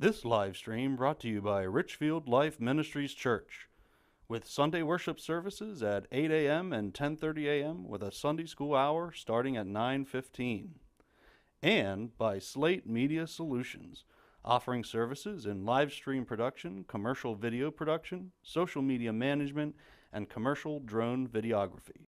This live stream brought to you by Richfield Life Ministries Church, with Sunday worship services at 8 a.m. and 10:30 a.m. with a Sunday school hour starting at 9:15. And by Slate Media Solutions, offering services in live stream production, commercial video production, social media management, and commercial drone videography.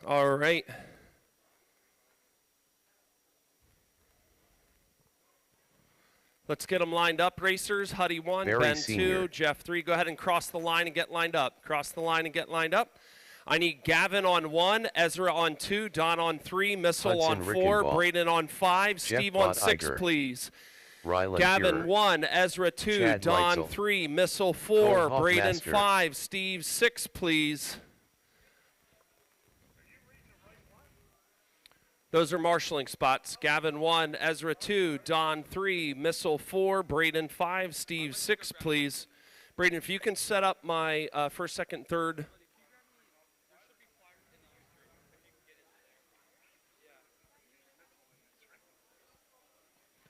All right. Let's get them lined up, racers. Huddy 1, Very Ben senior. 2, Jeff 3. Go ahead and cross the line and get lined up. Cross the line and get lined up. I need Gavin on 1, Ezra on 2, Don on 3, Missile Hudson on 4, Rickenbaugh. Braden on 5, Jeff Steve on Bott 6, Iger. please. Rylan Gavin Fuhrer. 1, Ezra 2, Chad Don Meitzel. 3, Missile 4, Cole Braden Hoffmaster. 5, Steve 6, please. Those are marshalling spots. Gavin 1, Ezra 2, Don 3, Missile 4, Braden 5, Steve 6, please. Braden, if you can set up my first, second, third.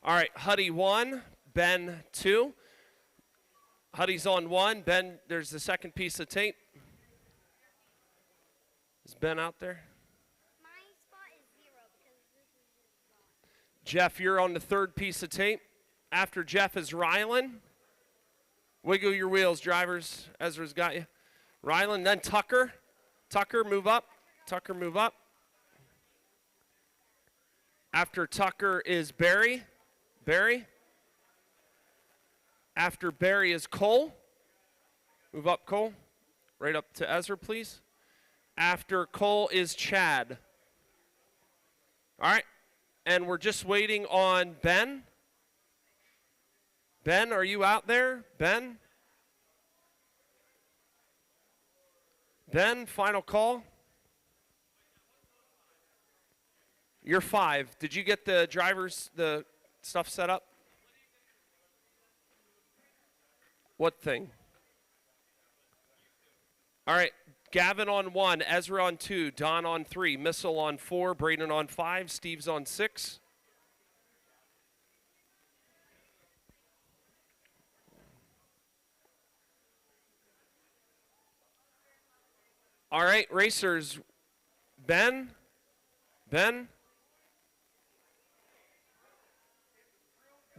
All right, Huddy 1, Ben 2. Huddy's on 1. Ben, there's the second piece of tape. Is Ben out there? Jeff, you're on the third piece of tape. After Jeff is Rylan. Wiggle your wheels, drivers. Ezra's got you. Rylan, then Tucker. Tucker, move up. Tucker, move up. After Tucker is Barry. Barry. After Barry is Cole. Move up, Cole. Right up to Ezra, please. After Cole is Chad. All right. And we're just waiting on Ben. Ben, are you out there? Ben? Ben, final call. You're 5. Did you get the drivers, the stuff set up? What thing? All right. Gavin on 1, Ezra on 2, Don on 3, Missile on 4, Braden on 5, Steve's on 6. All right, racers, Ben? Ben?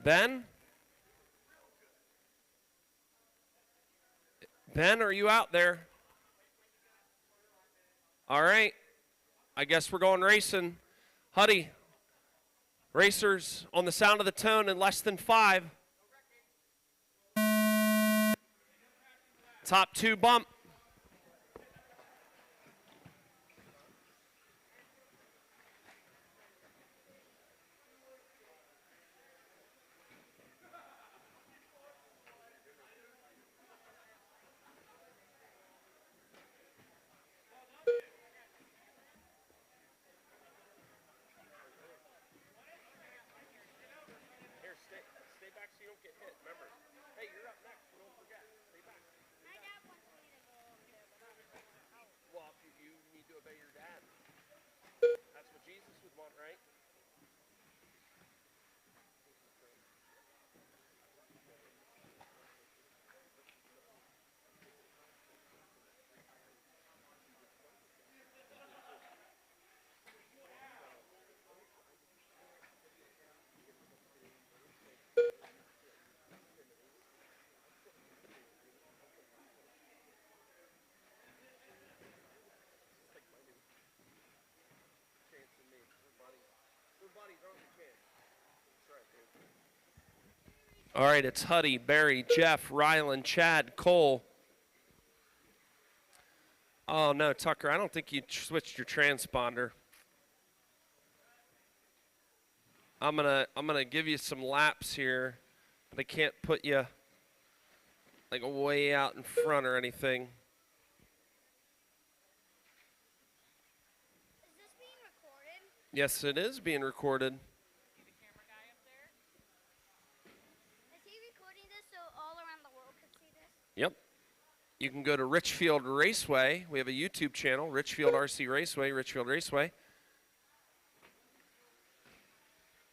Ben? Ben, are you out there? All right. I guess we're going racing. Huddy, racers on the sound of the tone in less than 5. Top 2 bump. All right, it's Huddy, Barry, Jeff, Ryland, Chad, Cole. Oh no, Tucker, I don't think you switched your transponder. I'm gonna give you some laps here, but I can't put you like way out in front or anything. Is this being recorded? Yes, it is being recorded. See the camera guy up there? Is he recording this so all around the world could see this? Yep. You can go to Richfield Raceway. We have a YouTube channel, Richfield RC Raceway, Richfield Raceway.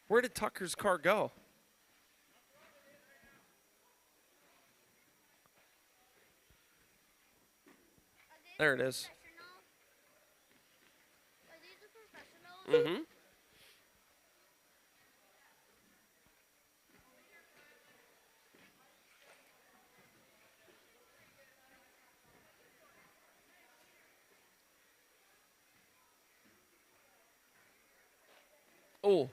Where did Tucker's car go? There it is. Are these the professionals? Mm-hmm. Oh.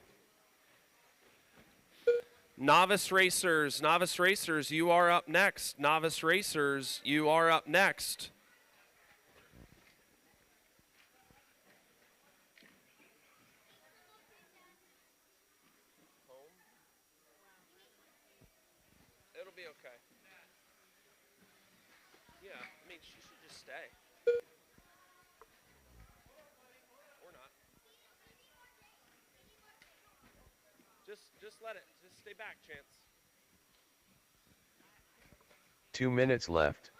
Novice racers, you are up next. Novice racers, you are up next. It'll be okay. Yeah, I mean, she should just stay. Or not. Just let it. Just stay back, Chance. 2 minutes left.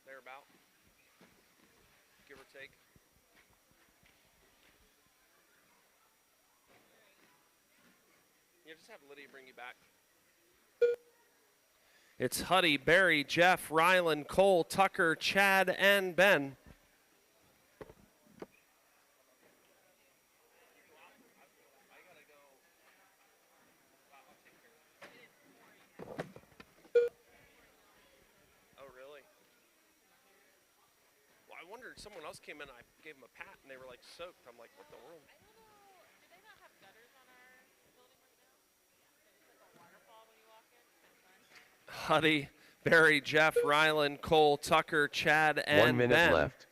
Thereabout, give or take. Yeah, just have Lydia bring you back. It's Huddy, Barry, Jeff, Ryland, Cole, Tucker, Chad, and Ben. Oh, really? Well, I wondered, someone else came in, I gave them a pat, and they were like soaked. I'm like, what the world? I don't know. Do they not have gutters on our building right now? There's like a waterfall when you walk in. Kind of fun. Huddy, Barry, Jeff, Ryland, Cole, Tucker, Chad, and 1 minute Ben. left.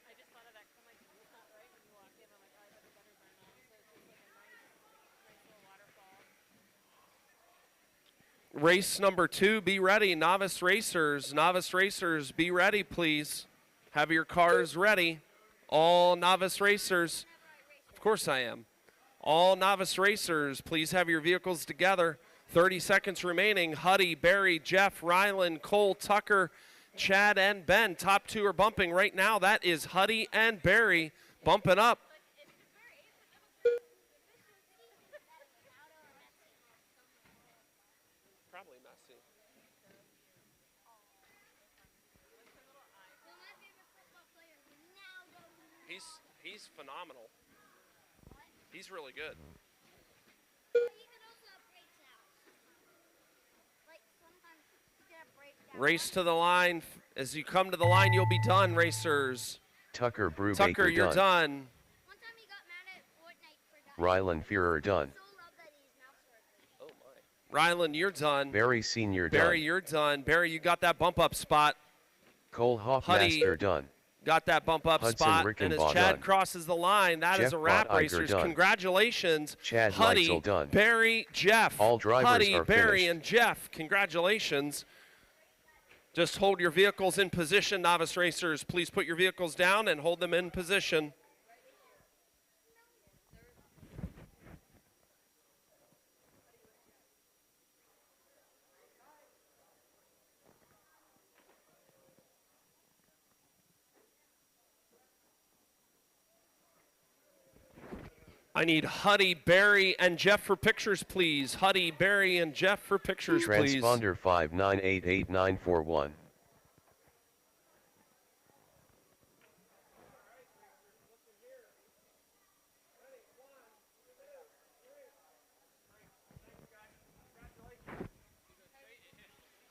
I just thought of that because I'm like, it's not right when you walk in. I'm like, oh, I bet the gutters aren't on. So it's just like a nice little waterfall. Race number 2, be ready. Novice racers, be ready, please. Have your cars ready. All novice racers. Of course I am. All novice racers, please have your vehicles together. 30 seconds remaining. Huddy, Barry, Jeff, Ryland, Cole, Tucker, Chad, and Ben. Top 2 are bumping right now. That is Huddy and Barry bumping up. He's phenomenal. He's really good. You can also have breakdowns. Like sometimes you can have breakdowns. Race to the line. As you come to the line, you'll be done, racers. Tucker Brubaker Tucker, you're done. One time he got mad at Fortnite for that. Rylan Führer done. So loud that his mouth started bleeding. Oh, my. Rylan, you're done. Barry Sr. Barry, done. you're done. Barry, you got that bump up spot. Cole Hoffmaster done. Got that bump up Hudson spot. Rickenbaugh And as Chad done. crosses the line, that is Jeff a wrap, Bottiger racers. done. Congratulations. Chad Huddy, Leitzel done. Barry, Jeff. All drivers Huddy, are Barry, finished. and Jeff. Congratulations. Just hold your vehicles in position, novice racers. Please put your vehicles down and hold them in position. I need Huddy, Barry, and Jeff for pictures, please. Huddy, Barry, and Jeff for pictures, please. Transponder 5988941.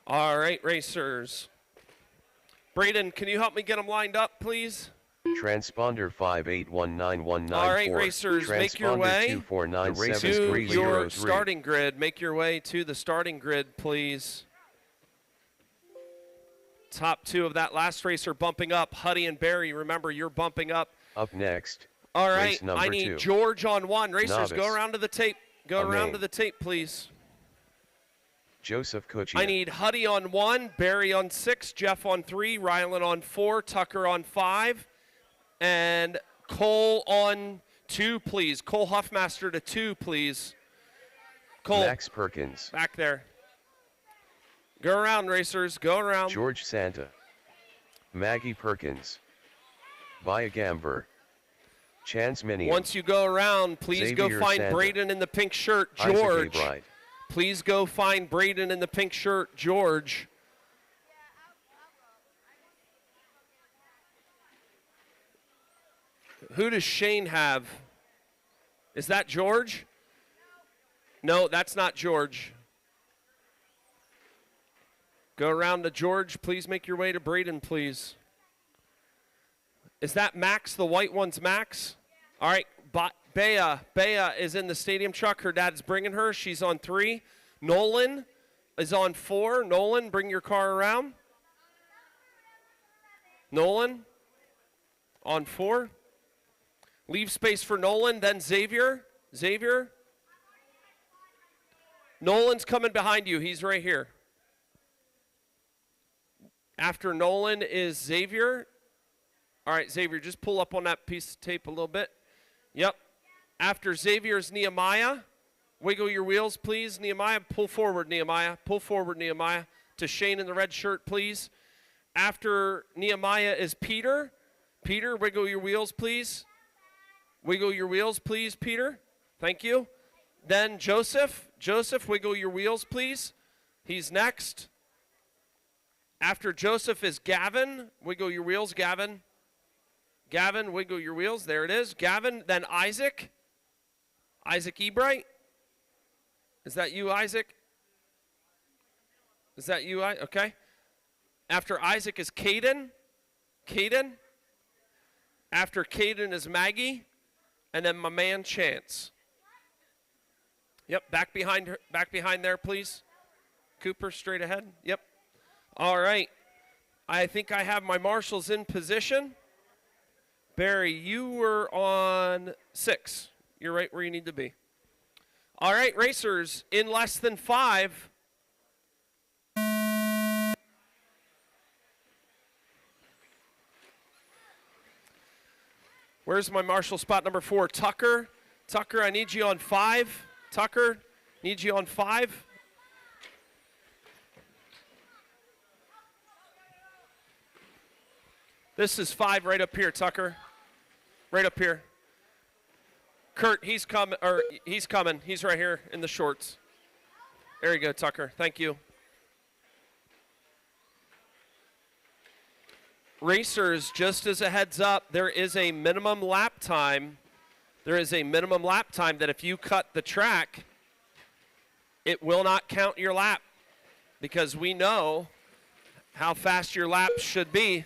All right, racers. Braden, can you help me get them lined up, please? Transponder 5819194. All right, racers, make your way to your 2497303. starting grid. Make your way to the starting grid, please. Top two of that last race are bumping up. Huddy and Barry, remember, you're bumping up. Up next. All race right, number I need 2. George on 1. Racers, Novice. go around to the tape. Go A around name. to the tape, please. Joseph Kuchia. I need Huddy on 1, Barry on 6, Jeff on 3, Rylan on 4, Tucker on 5, and Cole on 2, please. Cole Huffmaster to 2, please. Cole, Max Perkins. back there. Go around, racers. Go around. George Santa. Maggie Perkins. Baya Gamber. Chance Minion. Once you go around, please go Xavier find Santa. Braden in the pink shirt. Isaac A. George, Bride. please go find Braden in the pink shirt. George. Who does Shane have? Is that George? No, that's not George. Go around to George. Please make your way to Braden, please. Is that Max? The white one's Max? All right. Bea is in the stadium truck. Her dad's bringing her. She's on 3. Nolan is on 4. Nolan, bring your car around. Nolan on 4. Leave space for Nolan, then Xavier. Xavier. Nolan's coming behind you. He's right here. After Nolan is Xavier. All right, Xavier, just pull up on that piece of tape a little bit. Yep. After Xavier is Nehemiah. Wiggle your wheels, please. Nehemiah, pull forward, Nehemiah. Pull forward, Nehemiah. To Shane in the red shirt, please. After Nehemiah is Peter. Peter, wiggle your wheels, please. Wiggle your wheels, please, Peter. Thank you. Then Joseph. Joseph, wiggle your wheels, please. He's next. After Joseph is Gavin. Wiggle your wheels, Gavin. Gavin, wiggle your wheels. There it is. Gavin, then Isaac. Isaac Ebright. Is that you, Isaac? Is that you? Okay. After Isaac is Caden. Caden. After Caden is Maggie. And then my man Chance. Yep, back behind her, back behind there, please. Cooper, straight ahead. Yep. All right. I think I have my marshals in position. Barry, you were on 6. You're right where you need to be. All right, racers, in less than 5. Where's my marshal spot number 4? Tucker. Tucker, I need you on 5. Tucker, need you on 5. This is 5 right up here, Tucker. Right up here. Kurt, he's coming. He's right here in the shorts. There you go, Tucker. Thank you. Racers, just as a heads up, there is a minimum lap time. There is a minimum lap time that if you cut the track, it will not count your lap because we know how fast your lap should be.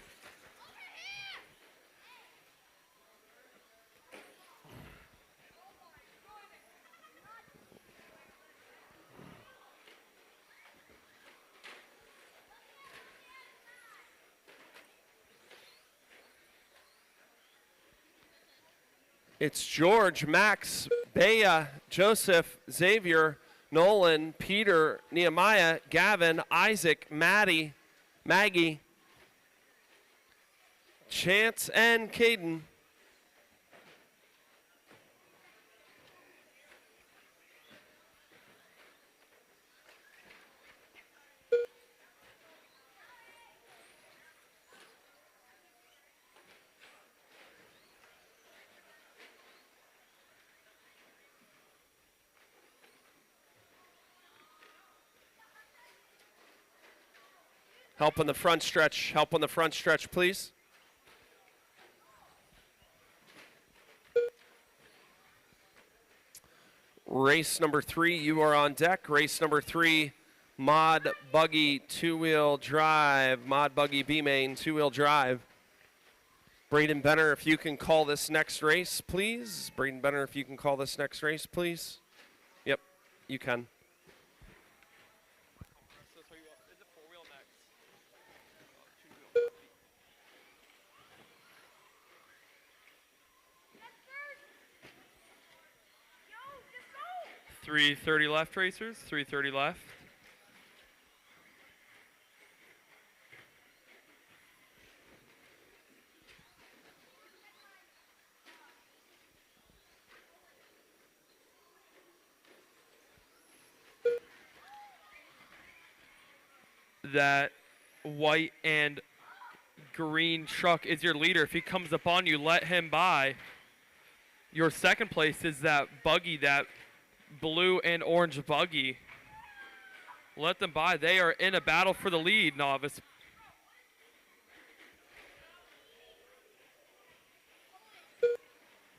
It's George, Max, Bea, Joseph, Xavier, Nolan, Peter, Nehemiah, Gavin, Isaac, Maggie, Chance, and Caden. Help on the front stretch. Help on the front stretch, please. Race number 3, you are on deck. Race number 3, Mod Buggy two-wheel drive. Mod Buggy B-Main two-wheel drive. Braden Benner, if you can call this next race, please. Braden Benner, if you can call this next race, please. Yep, you can. 330 left, racers. 330 left. That white and green truck is your leader. If he comes up on you, let him by. Your second place is that buggy, that blue and orange buggy. Let them by. They are in a battle for the lead, Novice.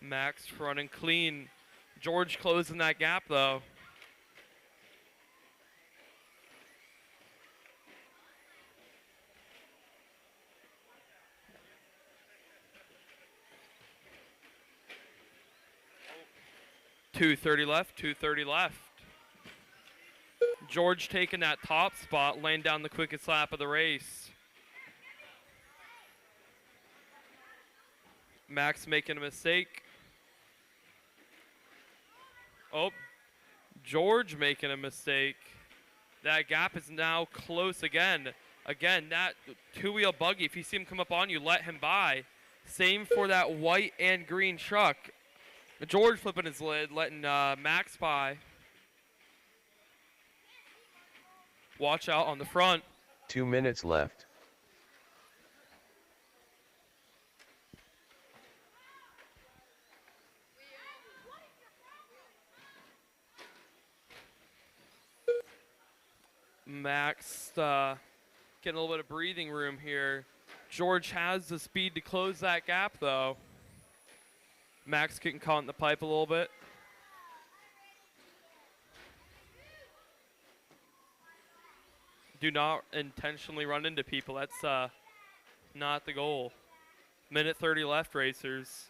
Max running clean. George closing that gap, though. .230 left, 230 left. George taking that top spot, laying down the quickest lap of the race. Max making a mistake. Oh, George making a mistake. That gap is now close again. Again, that two-wheel buggy, if you see him come up on you, let him by. Same for that white and green truck. George flipping his lid, letting Max by. Watch out on the front. 2 minutes left. Max getting a little bit of breathing room here. George has the speed to close that gap, though. Max getting caught in the pipe a little bit. Do not intentionally run into people. That's not the goal. Minute 30 left, racers.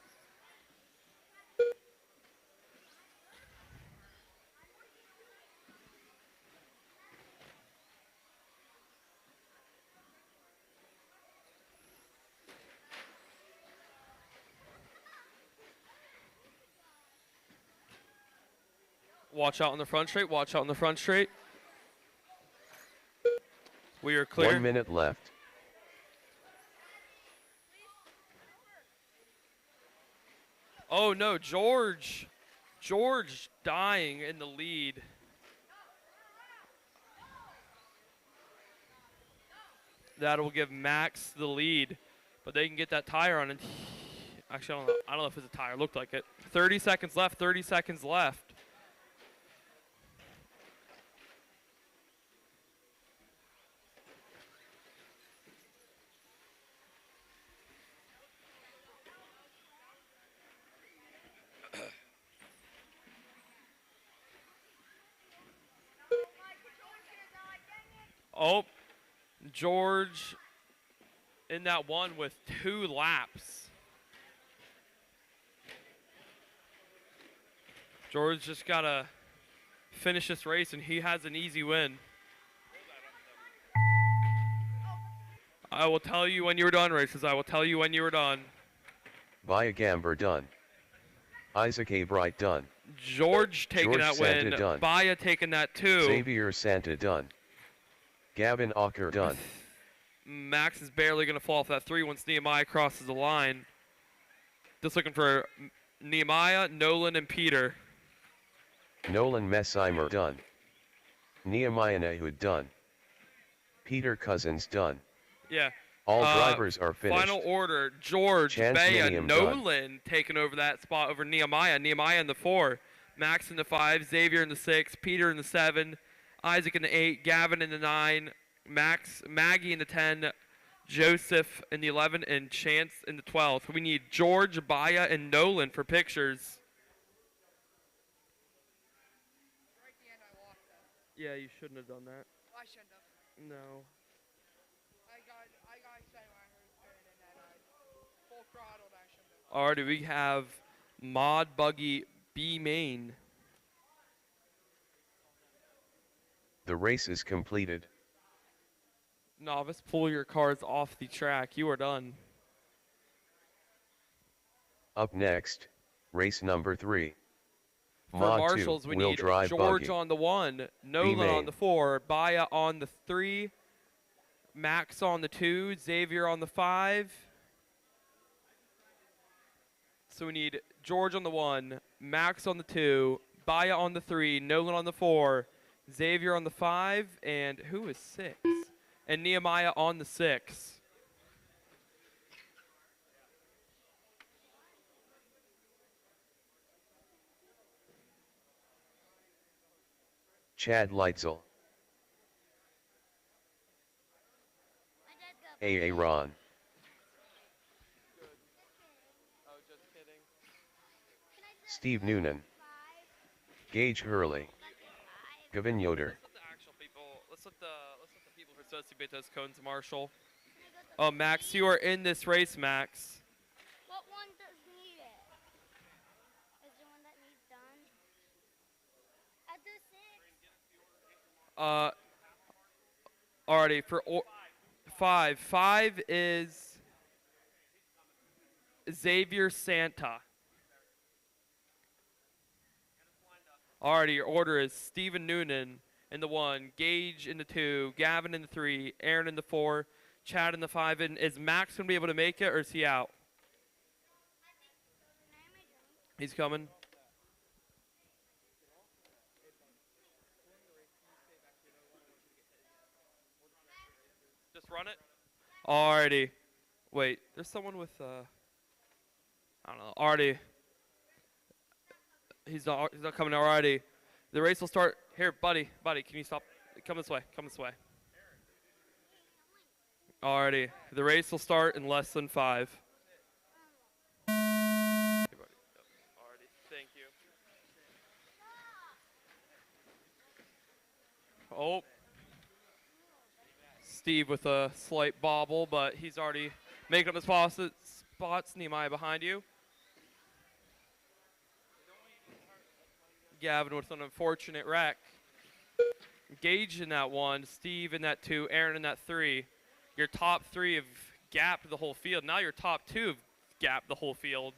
Watch out on the front straight. Watch out on the front straight. We are clear. 1 minute left. Oh no, George. George dying in the lead. That'll give Max the lead, but they can get that tire on it. Actually, I don't know if it's a tire. It looked like it. 30 seconds left. 30 seconds left. Oh, George in that one with 2 laps. George just got to finish this race, and he has an easy win. I will tell you when you were done, races. I will tell you when you were done. Baya Gamber done. Isaac A. Bright done. George taking George that Santa win. done. Baya taking that too. Xavier Santa done. Gavin Ocker done. Max is barely going to fall off that 3 once Nehemiah crosses the line. Just looking for Nehemiah, Nolan, and Peter. Nolan Messimer done. Nehemiah Nahud done. Peter Cousins done. Yeah. All drivers are finished. Final order, George, Chance Baya, Minium Nolan taking over that spot over Nehemiah. Nehemiah in the 4, Max in the 5, Xavier in the 6, Peter in the 7, Isaac in the 8, Gavin in the 9, Maggie in the 10, Joseph in the 11, and Chance in the 12. So we need George, Baya, and Nolan for pictures. Right at the end, I lost that. Yeah, you shouldn't have done that. I shouldn't have. No. I got excited when I heard it turn and then I full throttled. I shouldn't have. Alrighty, we have Mod Buggy B main. The race is completed. Novice, pull your cars off the track. You are done. Up next, race number 3. For Mod 2, marshals, we wheel need drive George buggy. on the 1, Nolan main. on the 4, Baya on the 3, Max on the 2, Xavier on the 5. So we need George on the 1, Max on the 2, Baya on the 3, Nolan on the 4, Xavier on the 5, and who is 6? And Nehemiah on the 6. Chad Leitzel. A.A. Ron. Oh, just kidding. Steve Noonan. Gage Hurley. Gavin Yoder. Let's let the people who associate those cones marshal. Oh, Max, you are in this race, Max. What one does need it? Is there one that needs done? I'll do 6. Alrighty, for 5. 5 is Xavier Santa. Alrighty, your order is Stephen Noonan in the 1, Gage in the 2, Gavin in the 3, Aaron in the 4, Chad in the 5. And is Max going to be able to make it, or is he out? He's coming. Just run it. Alrighty. Wait, there's someone with I don't know. Already. He's not coming already. The race will start here, buddy. Buddy, can you stop? Come this way. Come this way. Alrighty. The race will start in less than 5. Hey, buddy. Alrighty. Thank you. Oh. Steve with a slight bobble, but he's already making up his spots. Nehemiah behind you. Gavin with an unfortunate wreck. Gage in that 1, Steve in that 2, Aaron in that 3. Your top 3 have gapped the whole field. Now your top 2 have gapped the whole field.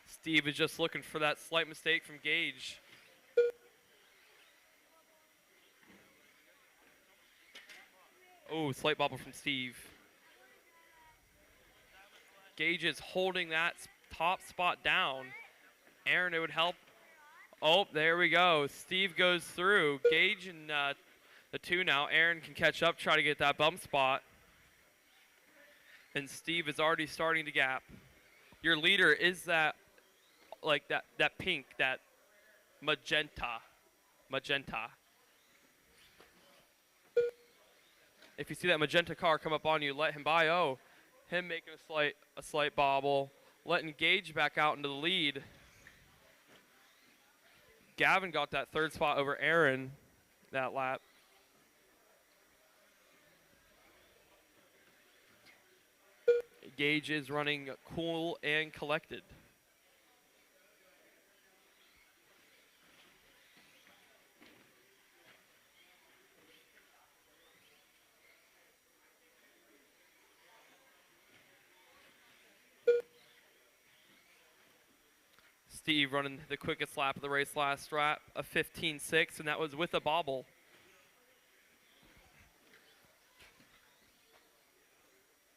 Steve is just looking for that slight mistake from Gage. Oh, slight bobble from Steve. Gage is holding that top spot down. Aaron, it would help. Oh, there we go. Steve goes through. Gage in the 2 now. Aaron can catch up, try to get that bump spot. And Steve is already starting to gap. Your leader is that, like that pink, that magenta. If you see that magenta car come up on you, let him by. Oh, him making a slight bobble, letting Gage back out into the lead. Gavin got that third spot over Aaron that lap. Gage is running cool and collected. Steve running the quickest lap of the race last lap, a 15.6, and that was with a bobble.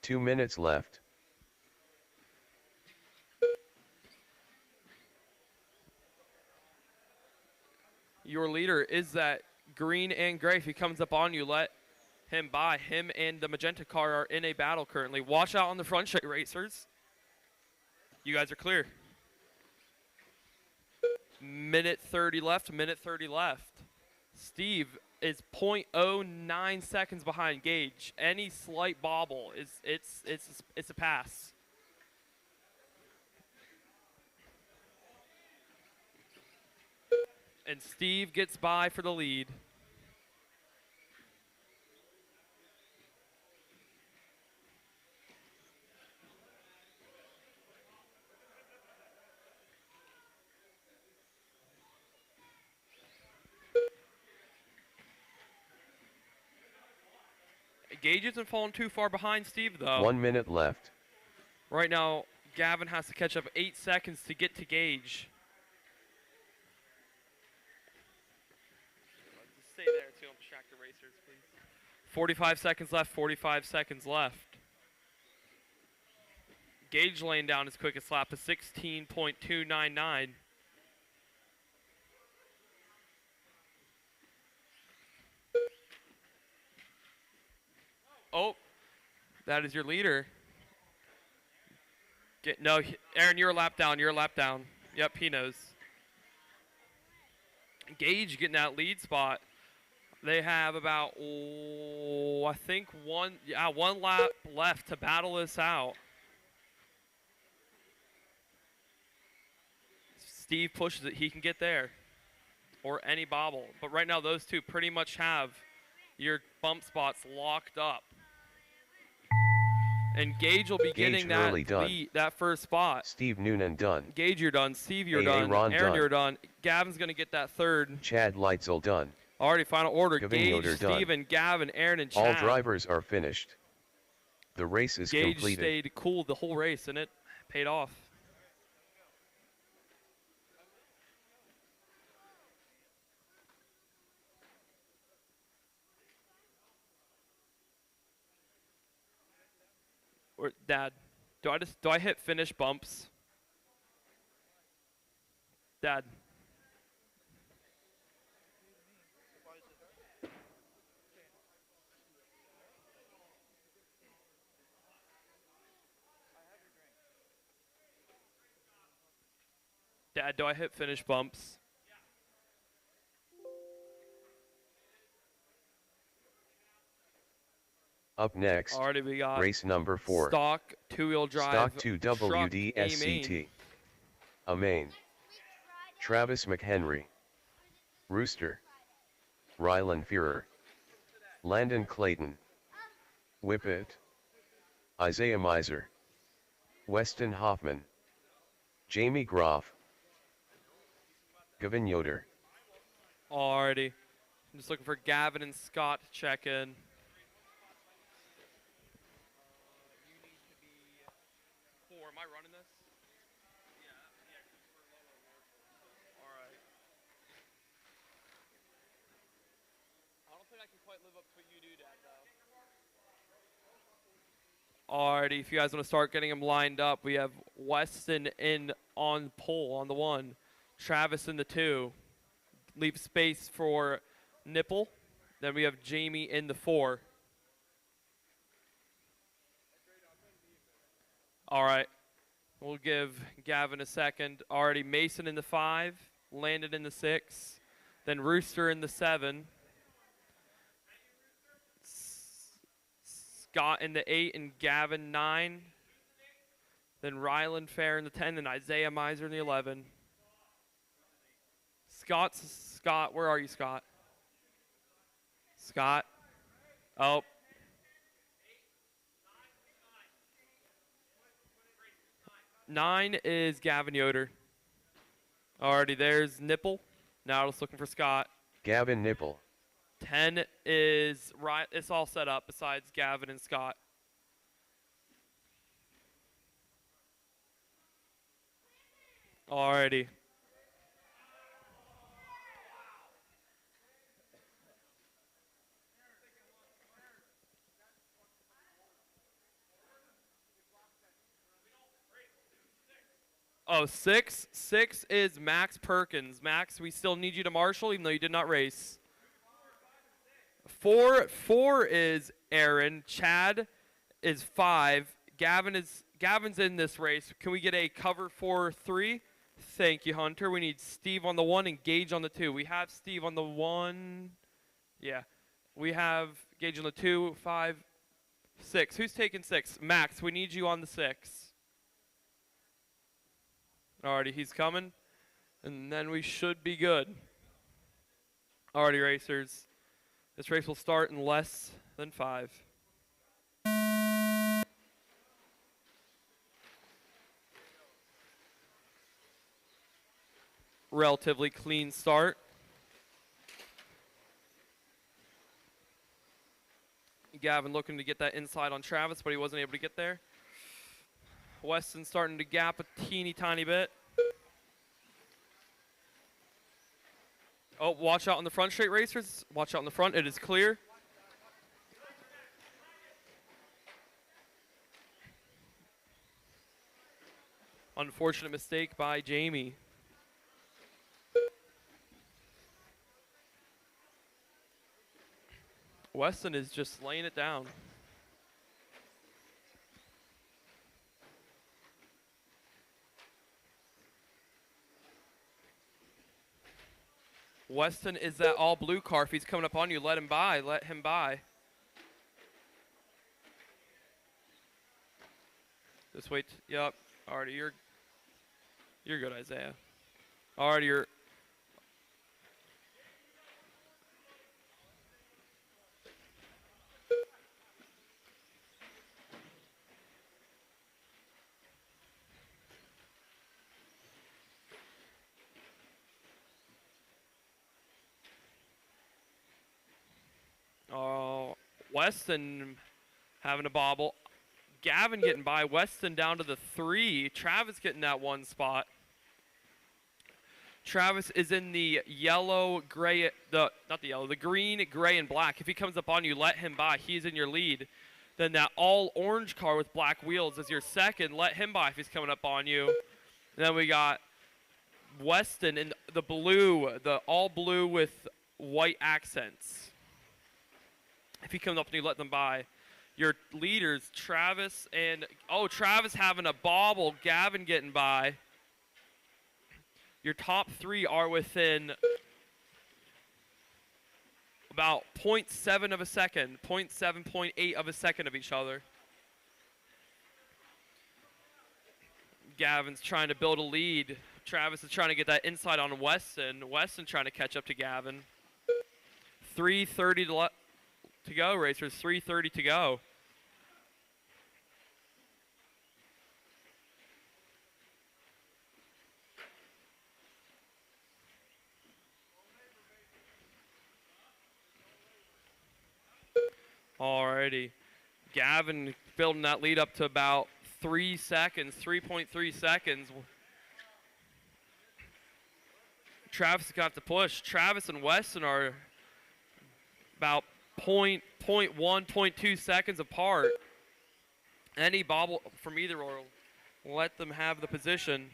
Two minutes left. Your leader is that green and gray. If he comes up on you, let him by. Him and the magenta car are in a battle currently. Watch out on the front straight, racers. You guys are clear. Minute 30 left, minute 30 left. Steve is .09 seconds behind Gage. Any slight bobble it's a pass. And Steve gets by for the lead. Gage isn't falling too far behind Steve, though. 1 minute left. Right now, Gavin has to catch up 8 seconds to get to Gage. Just stay there so you don't distract the racers, please. 45 seconds left, 45 seconds left. Gage laying down his quickest lap of 16.299. Oh, that is your leader. Aaron, you're a lap down. You're a lap down. Yep, he knows. Gage getting that lead spot. They have about, I think one lap left to battle this out. Steve pushes it. He can get there. Or any bobble. But right now, those two pretty much have your bump spots locked up. And Gage will be getting that lead, that first spot. Steve Noonan done. Gage, you're done. Steve, you're Aaron done. Aaron, done. you're done. Gavin's going to get that third. Chad Leitzel done. Already final order. Gavin Gage, done. Steven, Gavin, Aaron, and All Chad. drivers are finished. The race is Gage completed. stayed cool the whole race, and it paid off. Or Dad, do I hit finish bumps? Dad. Dad, do I hit finish bumps? Up next, Already we got race number 4. stock two-wheel drive. Stock 2 truck WDSCT. A main. Travis McHenry. Rooster. Rylan Fearer. Landon Clayton. Whippet. Isaiah Miser. Weston Hoffman. Jamie Groff. Gavin Yoder. Alrighty. I'm just looking for Gavin and Scott to check in. Am I running this? Alright. I don't think I can quite live up to what you do, Dad, though. Alrighty, if you guys want to start getting them lined up, we have Weston in on pole on the 1, Travis in the 2. Leave space for Nipple. Then we have Jamie in the 4. Alright. We'll give Gavin a second. Already Mason in the 5, Landon in the 6, then Rooster in the 7, Scott in the 8, and Gavin 9, then Rylan Fair in the 10, and Isaiah Miser in the 11. Scott, where are you, Scott? Scott. Oh. Nine is Gavin Yoder. Already there's Nipple. Now it's looking for Scott. Gavin Nipple. 10 is right. It's all set up besides Gavin and Scott. Alrighty. Oh, six. Six is Max Perkins. Max, we still need you to marshal, even though you did not race. Four is Aaron. Chad is 5. Gavin's in this race. Can we get a cover for 3? Thank you, Hunter. We need Steve on the 1 and Gage on the 2. We have Steve on the 1. Yeah. We have Gage on the 2, 5, 6. Who's taking 6? Max, we need you on the 6. Alrighty, he's coming. And then we should be good. Alrighty, racers. This race will start in less than 5. Relatively clean start. Gavin looking to get that inside on Travis, but he wasn't able to get there. Weston starting to gap a teeny tiny bit. Oh, watch out on the front straight, racers. Watch out on the front. It is clear. Unfortunate mistake by Jamie. Weston is just laying it down. Weston is that all blue car. If he's coming up on you, let him by. Let him by. Just wait. Yep. Already, you're good, Isaiah. Already, you're. Weston having a bobble. Gavin getting by. Weston down to the 3. Travis getting that 1 spot. Travis is in the yellow, gray, the green, gray, and black. If he comes up on you, let him by. He's in your lead. Then that all orange car with black wheels is your second. Let him by if he's coming up on you. And then we got Weston in the blue, the all blue with white accents. If he comes up and you let them by. Your leaders, Travis and, Travis having a bobble, Gavin getting by. Your top 3 are within about 0.7 of a second, 0.7, 0.8 of a second of each other. Gavin's trying to build a lead. Travis is trying to get that inside on Weston. Weston trying to catch up to Gavin. 3:30 to go, racers. 3:30 to go. Alrighty. Gavin building that lead up to about 3 seconds, 3.3 seconds. Travis got to push. Travis and Weston are about 0.1, 0.2 seconds apart. Any bobble from either will let them have the position.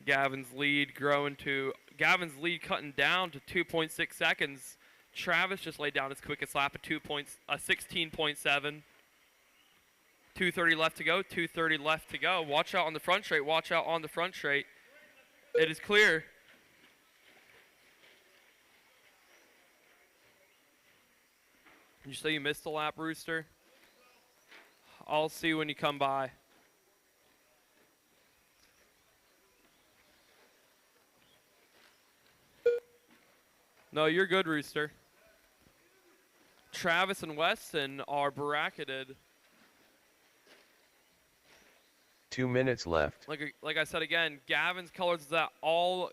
Gavin's lead cutting down to 2.6 seconds. Travis just laid down his quickest lap at 16.7. 2:30 left to go. 2:30 left to go. Watch out on the front straight. Watch out on the front straight. It is clear. You say you missed the lap, Rooster? I'll see when you come by. No, you're good, Rooster. Travis and Weston are bracketed. 2 minutes left. Like I said again, Gavin's colors is that all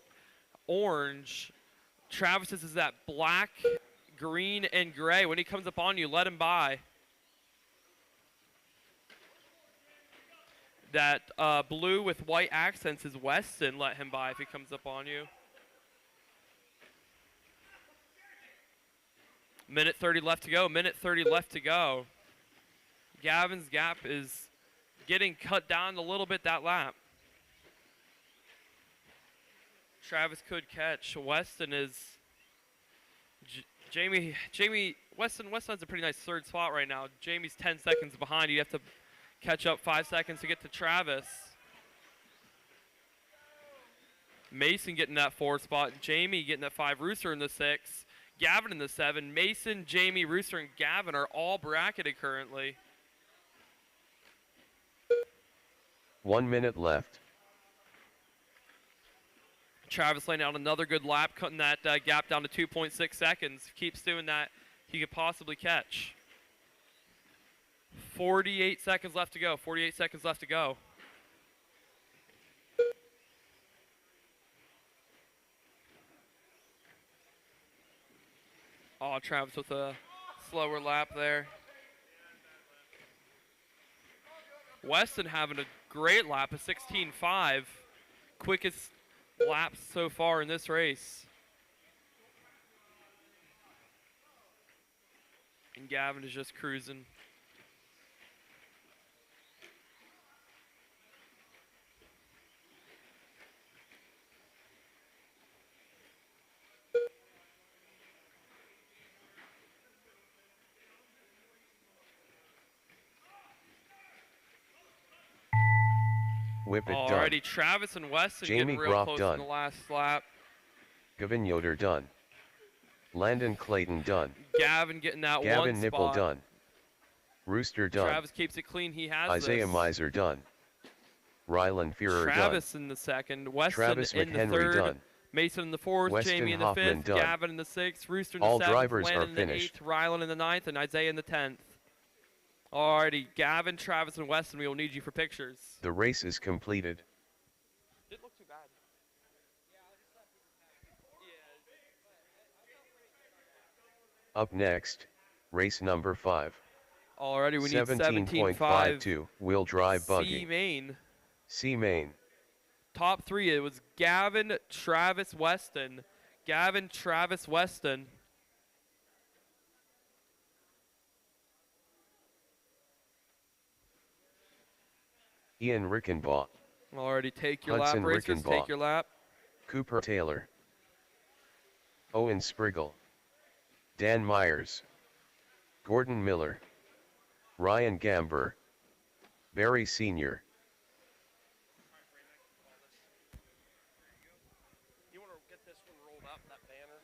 orange. Travis's is that black, green, and gray. When he comes up on you, let him by. That blue with white accents is Weston. Let him by if he comes up on you. Minute 30 left to go. Minute 30 left to go. Gavin's gap is getting cut down a little bit that lap. Travis could catch. Weston is Weston has a pretty nice third spot right now. Jamie's 10 seconds behind. You have to catch up 5 seconds to get to Travis. Mason getting that 4 spot. Jamie getting that 5. Rooster in the 6. Gavin in the 7. Mason, Jamie, Rooster, and Gavin are all bracketed currently. 1 minute left. Travis laying out another good lap, cutting that gap down to 2.6 seconds. Keeps doing that, he could possibly catch. 48 seconds left to go. 48 seconds left to go. Oh, Travis with a slower lap there. Weston having a great lap, a 16.5. Quickest lap so far in this race. And Gavin is just cruising. Whip it Alrighty, done. Travis and Weston Jamie getting real Groff close done. in the last lap. Gavin Yoder done. Landon Clayton done. Gavin getting that Gavin one Nipple spot. done. Rooster done. Travis keeps it clean. He has Isaiah this. Miser done. Rylan Fearer Travis in the second. Weston Travis in the McHenry third. done. Mason in the 4th. Weston Jamie in the Hoffman 5th. done. Gavin in the 6th. Rooster in the All 7th. drivers Landon are in the finished. 8th. Rylan in the 9th. And Isaiah in the 10th. Alrighty, Gavin, Travis, and Weston, we will need you for pictures. The race is completed. Didn't look too bad. Up next, race number 5. Already, we need 17.5. 17.52 wheel drive C buggy. main. C main. Top 3, it was Gavin, Travis, Weston. Gavin, Travis, Weston. Ian Rickenbaugh. Already, take your Hudson lap, racers. Rickenbaugh. Take your lap. Cooper Taylor. Owen Spriggle. Dan Myers. Gordon Miller. Ryan Gamber. Barry Sr. You want to get this one rolled up, that banner?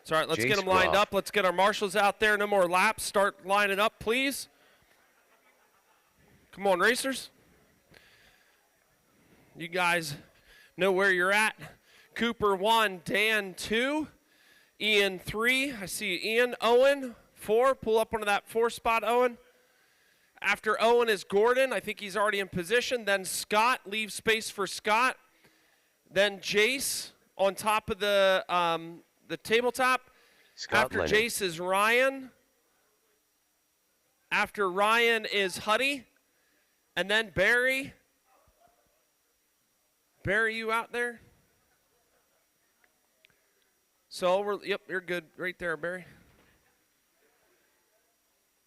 It's all right, let's Jace get them lined Groff. up. Let's get our marshals out there. No more laps. Start lining up, please. Come on, racers. You guys know where you're at. Cooper 1, Dan 2, Ian 3. I see Ian. Owen 4. Pull up onto that 4 spot, Owen. After Owen is Gordon. I think he's already in position. Then Scott. Leave space for Scott. Then Jace on top of the tabletop. Scott After Lennon. Jace is Ryan. After Ryan is Huddy. And then Barry. Barry, you out there? So yep, you're good right there, Barry.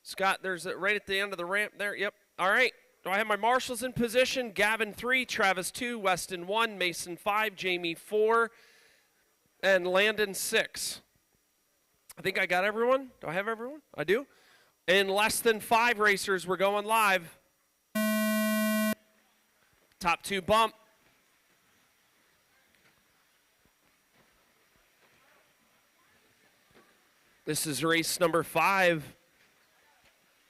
Scott, there's right at the end of the ramp there. Yep. All right. Do I have my marshals in position? Gavin 3, Travis 2, Weston 1, Mason 5, Jamie 4, and Landon 6. I think I got everyone. Do I have everyone? I do. In less than 5 racers, we're going live. Top 2 bump. This is race number 5.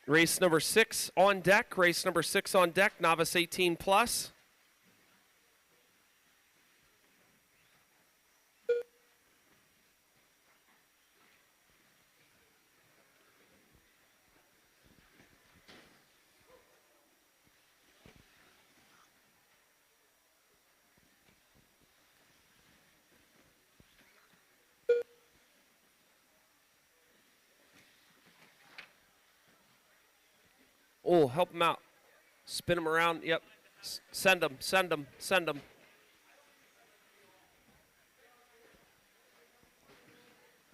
Race number 6 on deck. Race number 6 on deck, novice 18 plus. Oh, help him out. Spin him around. Yep. Send him, send him, send him.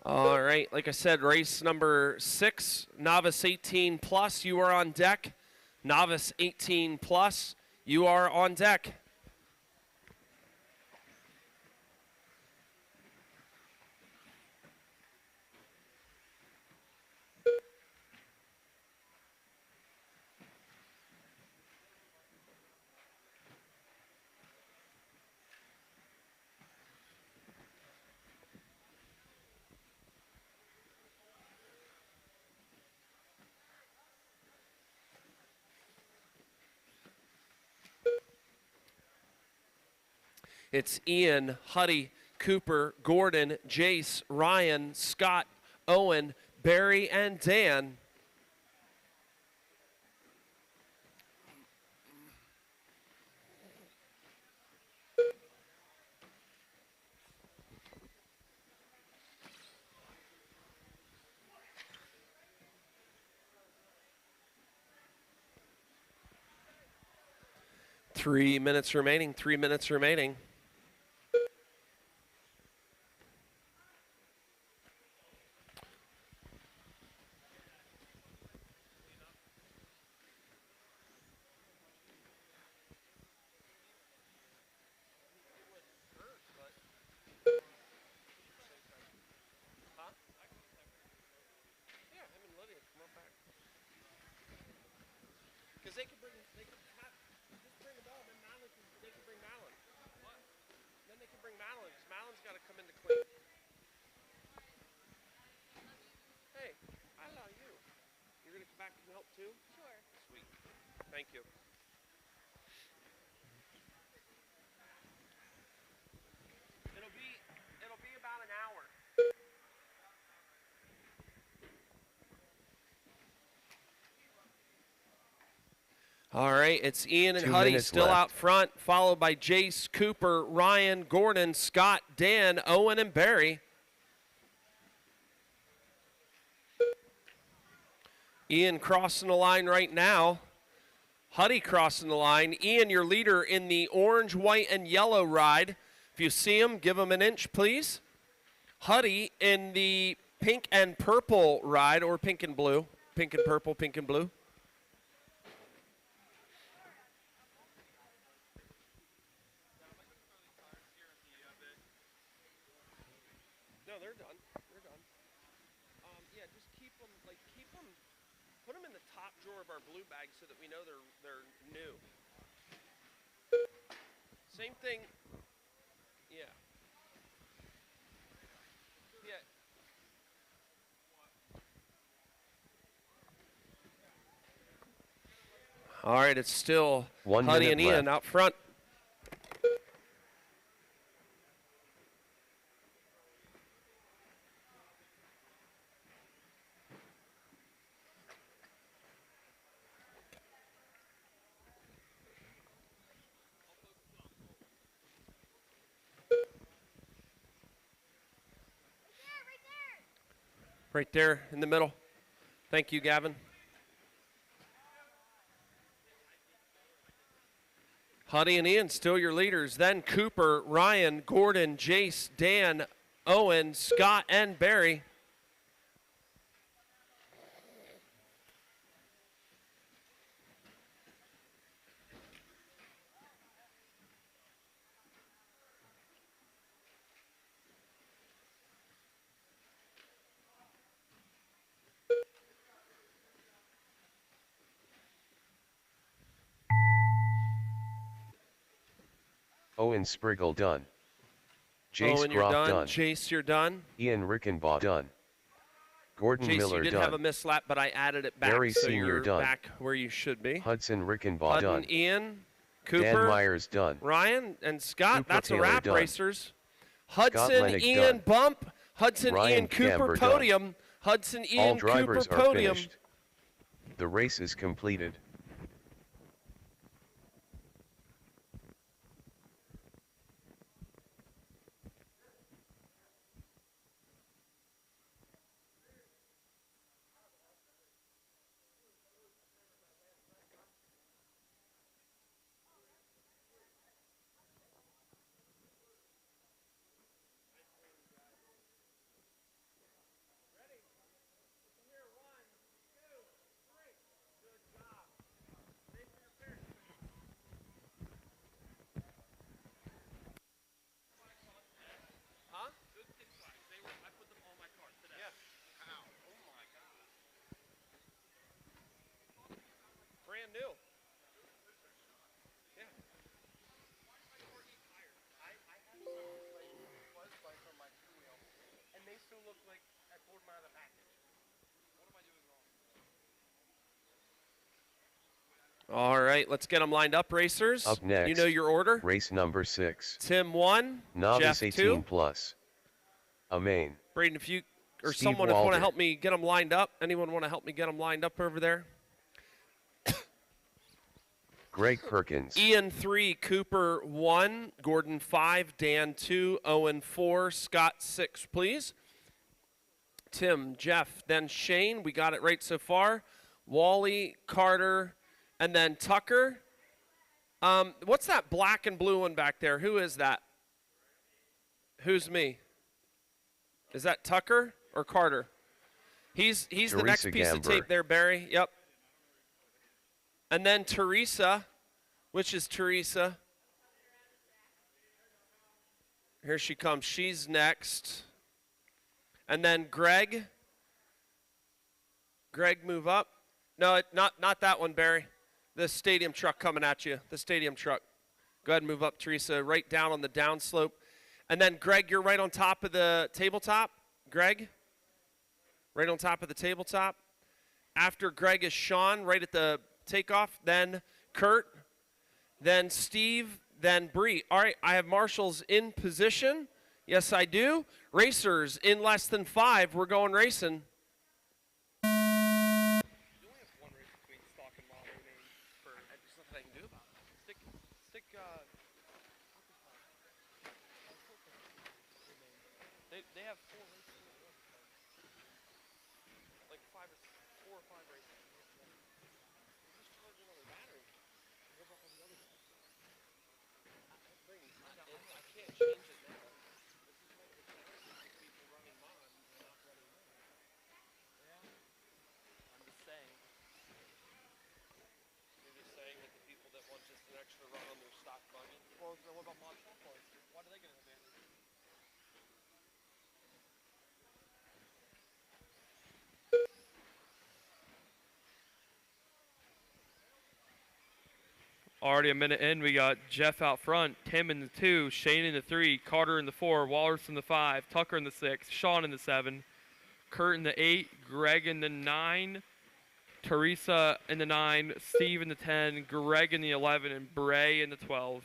All right, like I said, race number 6, novice 18 plus, you are on deck. Novice 18 plus, you are on deck. It's Ian, Huddy, Cooper, Gordon, Jace, Ryan, Scott, Owen, Barry, and Dan. Three minutes remaining, 3 minutes remaining. Because they could just bring the ball, then they could bring Malin. What? Then they could bring Malin, because Malin's got to come in to clean. Hey, I love you. You're going to come back and help too? Sure. Sweet. Thank you. It'll be about an hour. All right, it's Ian and 2 Huddy minutes still left. out front, followed by Jace, Cooper, Ryan, Gordon, Scott, Dan, Owen, and Barry. Ian crossing the line right now. Huddy crossing the line. Ian, your leader in the orange, white, and yellow ride. If you see him, give him an inch, please. Huddy in the pink and purple ride, or pink and blue. Pink and purple, pink and blue. No, they're done. They're done. Yeah, just keep them, put them in the top drawer of our blue bag so that we know they're new. Same thing. Yeah. Yeah. All right, it's still 1 Huddy minute and Ian left. out front. Right there in the middle. Thank you, Gavin. Huddy and Ian still your leaders. Then Cooper, Ryan, Gordon, Jace, Dan, Owen, Scott, and Barry. Owen Spriggle done. Jace Owen, you're Groff done. done. Jace, you're done. Ian Rickenbaugh done. Gordon Chase, Miller you did have a done. missed lap, but I added it back, Barry so Senior you're done. back where you should be. Hudson Rickenbaugh Hutton, done. Ian, Dan Cooper, Myers done. Ryan, and Scott. Cooper That's Taylor a wrap, done. racers. Scott Hudson, Lennick Ian, done. bump. Hudson, Ryan Ian, Cooper, Gamber done. podium. Hudson, All Ian, Cooper, drivers are podium. finished. The race is completed. Brand new. And they still look like I pulled them out of the package. What am I doing wrong? All right, let's get them lined up, racers. Up next. You know your order. Race number 6. Tim 1, Novice Jeff 18 2. plus. A main. Braden, if you or Steve someone want Walder. to help me get them lined up. Anyone want to help me get them lined up over there? Greg Perkins. Ian 3, Cooper 1, Gordon 5, Dan 2, Owen 4, Scott 6, please. Tim, Jeff, then Shane. We got it right so far. Wally, Carter, and then Tucker. What's that black and blue one back there? Who is that? Who's me? Is that Tucker or Carter? He's the next Teresa piece of Gamber. tape there, Barry. Yep. And then Teresa, which is Teresa. Here she comes. She's next. And then Greg. Greg, move up. No, not that one, Barry. The stadium truck coming at you. The stadium truck. Go ahead and move up, Teresa. Right down on the downslope. And then, Greg, you're right on top of the tabletop. Greg? Right on top of the tabletop. After Greg is Sean, right at the takeoff. Then Kurt. Then Steve. Then Bree. All right, I have marshals in position. Yes, I do. Racers in less than 5. We're going racing. They have 4 races in a row. Like 4 or 5 races. They're just charging on their battery. What about all the other guys? I can't change it now. This is one of the challenges. People running mine and not running mine. Yeah. I'm just saying. You're just saying that the people that want just an extra run on their stock buggy. Well, what about mod shop cars? Why do they get an advantage? Already a minute in, we got Jeff out front, Tim in the 2, Shane in the 3, Carter in the 4, Wallace in the 5, Tucker in the 6, Sean in the 7, Kurt in the 8, Greg in the 9, Teresa in the 9, Steve in the 10, Greg in the 11, and Bray in the 12.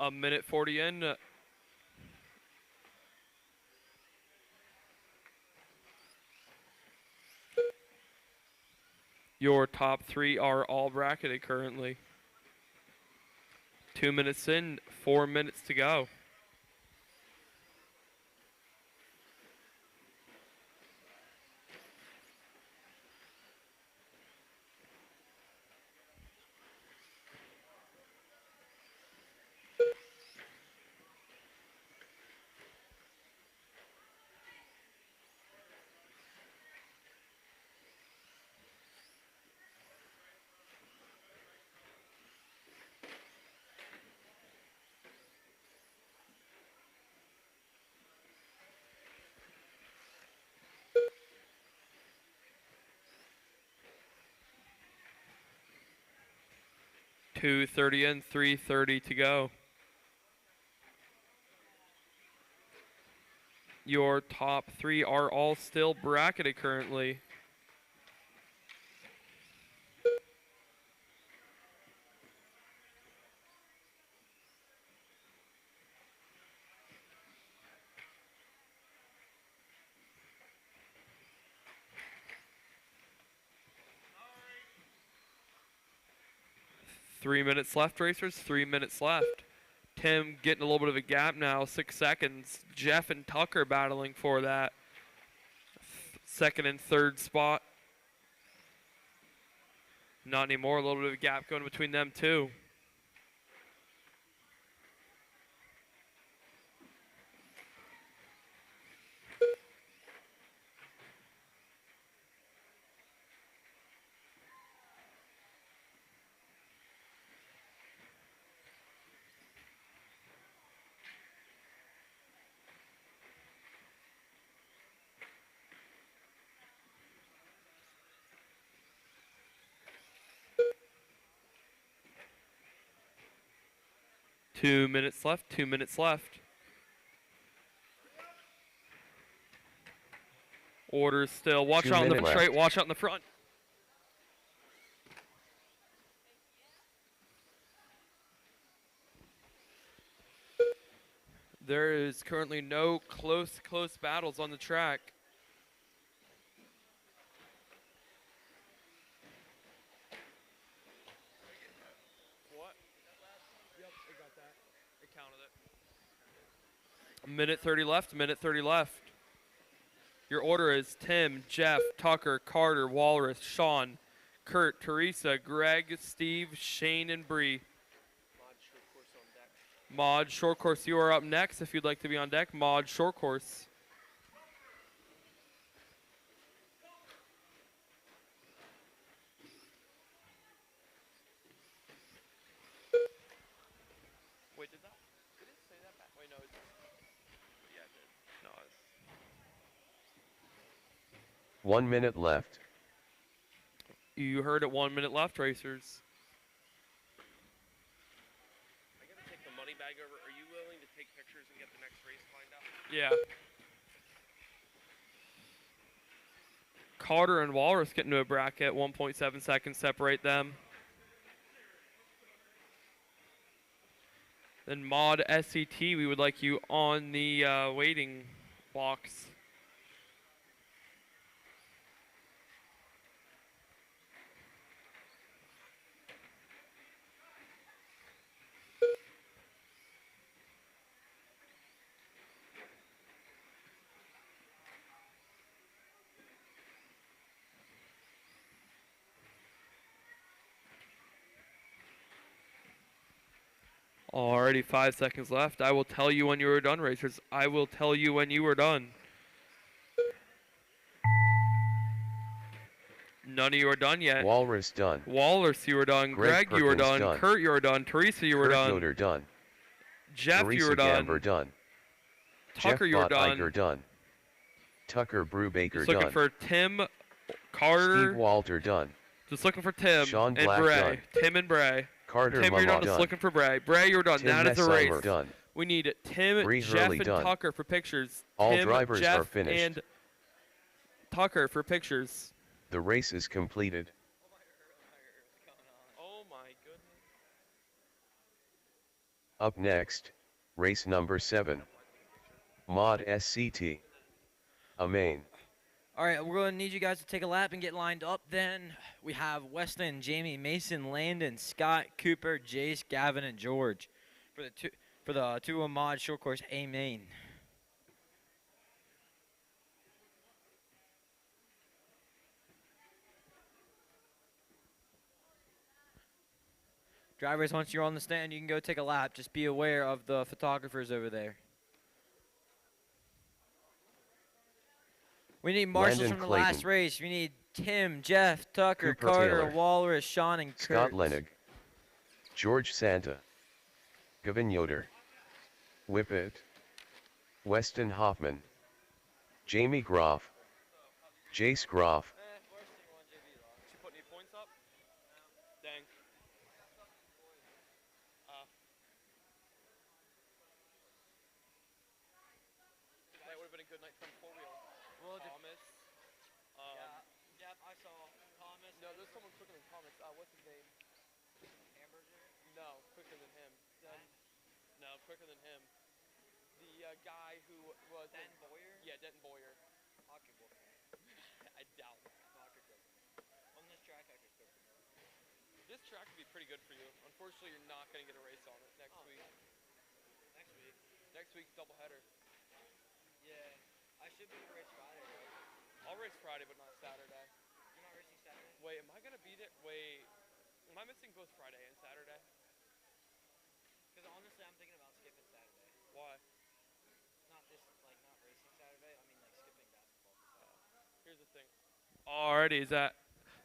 A minute 40 in. Your top 3 are all bracketed currently. 2 minutes in, 4 minutes to go. 2:30 and 3:30 to go. Your top three are all still bracketed currently. Three minutes left, racers. 3 minutes left. Tim getting a little bit of a gap now. 6 seconds. Jeff and Tucker battling for that second and third spot. Not anymore. A little bit of a gap going between them too. Two minutes left. 2 minutes left. Orders still. Watch 2 out in the minutes left. straight. Watch out in the front. There is currently no close battles on the track. What? Yep, I got that. I counted it. Minute 30 left. Minute 30 left. Your order is Tim, Jeff, Tucker, Carter, Walrus, Sean, Kurt, Teresa, Greg, Steve, Shane, and Bree. Mod Short Course, you are up next if you'd like to be on deck. Mod Short Course. Wait, did it say that back? Wait, no, yeah, it did. No, 1 minute left. you heard it. 1 minute left, racers. I gotta take the money bag over. Are you willing to take pictures and get the next race lined up? Yeah. Carter and Walrus get into a bracket. 1.7 seconds separate them. Then Mod SCT, we would like you on the waiting box. Already 5 seconds left. I will tell you when you are done, racers. I will tell you when you are done. None of you are done yet. Walrus done. Walrus, you are done. Greg, you are Perkins done. Kurt, you are done. Teresa, you are Kurt done. Yoder done. Jeff, Teresa you are done. Gamber done. Tucker, Jeff you are Bott done. Iger done. Tucker Brubaker Just looking done. for Tim, Carter. Steve Walter done. Just looking for Tim Sean and Black Bray. done. Tim and Bray. Carter Tim, you're Mama done. Just looking for Bray. Bray, you're done. Tim That is a race. Messimer done. We need Tim, Bree Jeff, Hurley and done. Tucker for pictures. All Tim, drivers Jeff, are finished. and Tucker for pictures. The race is completed. Oh my goodness. Up next, race number 7. Mod SCT. A main. All right, we're going to need you guys to take a lap and get lined up then. We have Weston, Jamie, Mason, Landon, Scott, Cooper, Jace, Gavin, and George for the 2 Mod Short Course A main. Drivers, once you're on the stand, you can go take a lap. Just be aware of the photographers over there. We need marshals Landon from the last Clayton. race. We need Tim, Jeff, Tucker, Cooper Carter, Taylor. Walrus, Sean, and Scott Kurt. Lenig. George Santa. Gavin Yoder. Whippet. Weston Hoffman. Jamie Groff. Jace Groff. Did you put any points up? Dang. what's his name? No, quicker than him. No, quicker than him. The guy who was Denton Boyer? Yeah, Denton Boyer. Hockey boy. I doubt it. Hockey boy. On this track, I could cook them. This track would be pretty good for you. Unfortunately, you're not going to get a race on it next week. Next week. Next week's doubleheader. Yeah. I should be able to race Friday, right? I'll race Friday, but not Saturday. You're not racing Saturday? Wait, am I going to be there? Wait, am I missing both Friday and Saturday? Because honestly, I'm thinking about skipping Saturday. Why? Not this, like, not racing Saturday. I mean, like, skipping basketball for Saturday. Here's the thing. Alrighty, is that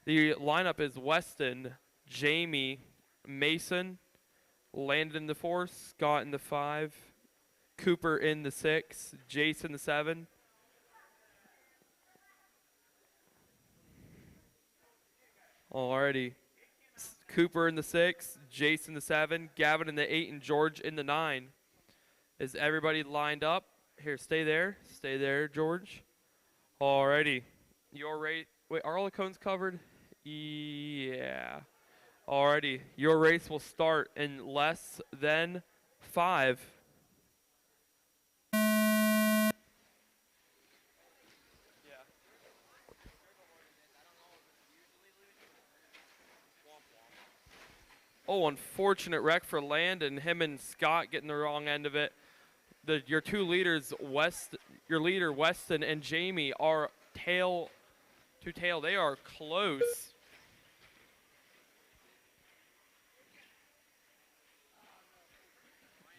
the lineup is Weston, Jamie, Mason, Landon in the 4, Scott in the 5, Cooper in the 6, Jason the 7. Alrighty. Cooper in the 6, Jason the 7, Gavin in the 8, and George in the 9. Is everybody lined up? Here, stay there. Stay there, George. Alrighty. Your rate. Wait, are all the cones covered? Yeah. Alrighty. Your race will start in less than 5. Oh, unfortunate wreck for Landon. Him and Scott getting the wrong end of it. Your two leaders, your leader Weston and Jamie, are tail to tail. They are close.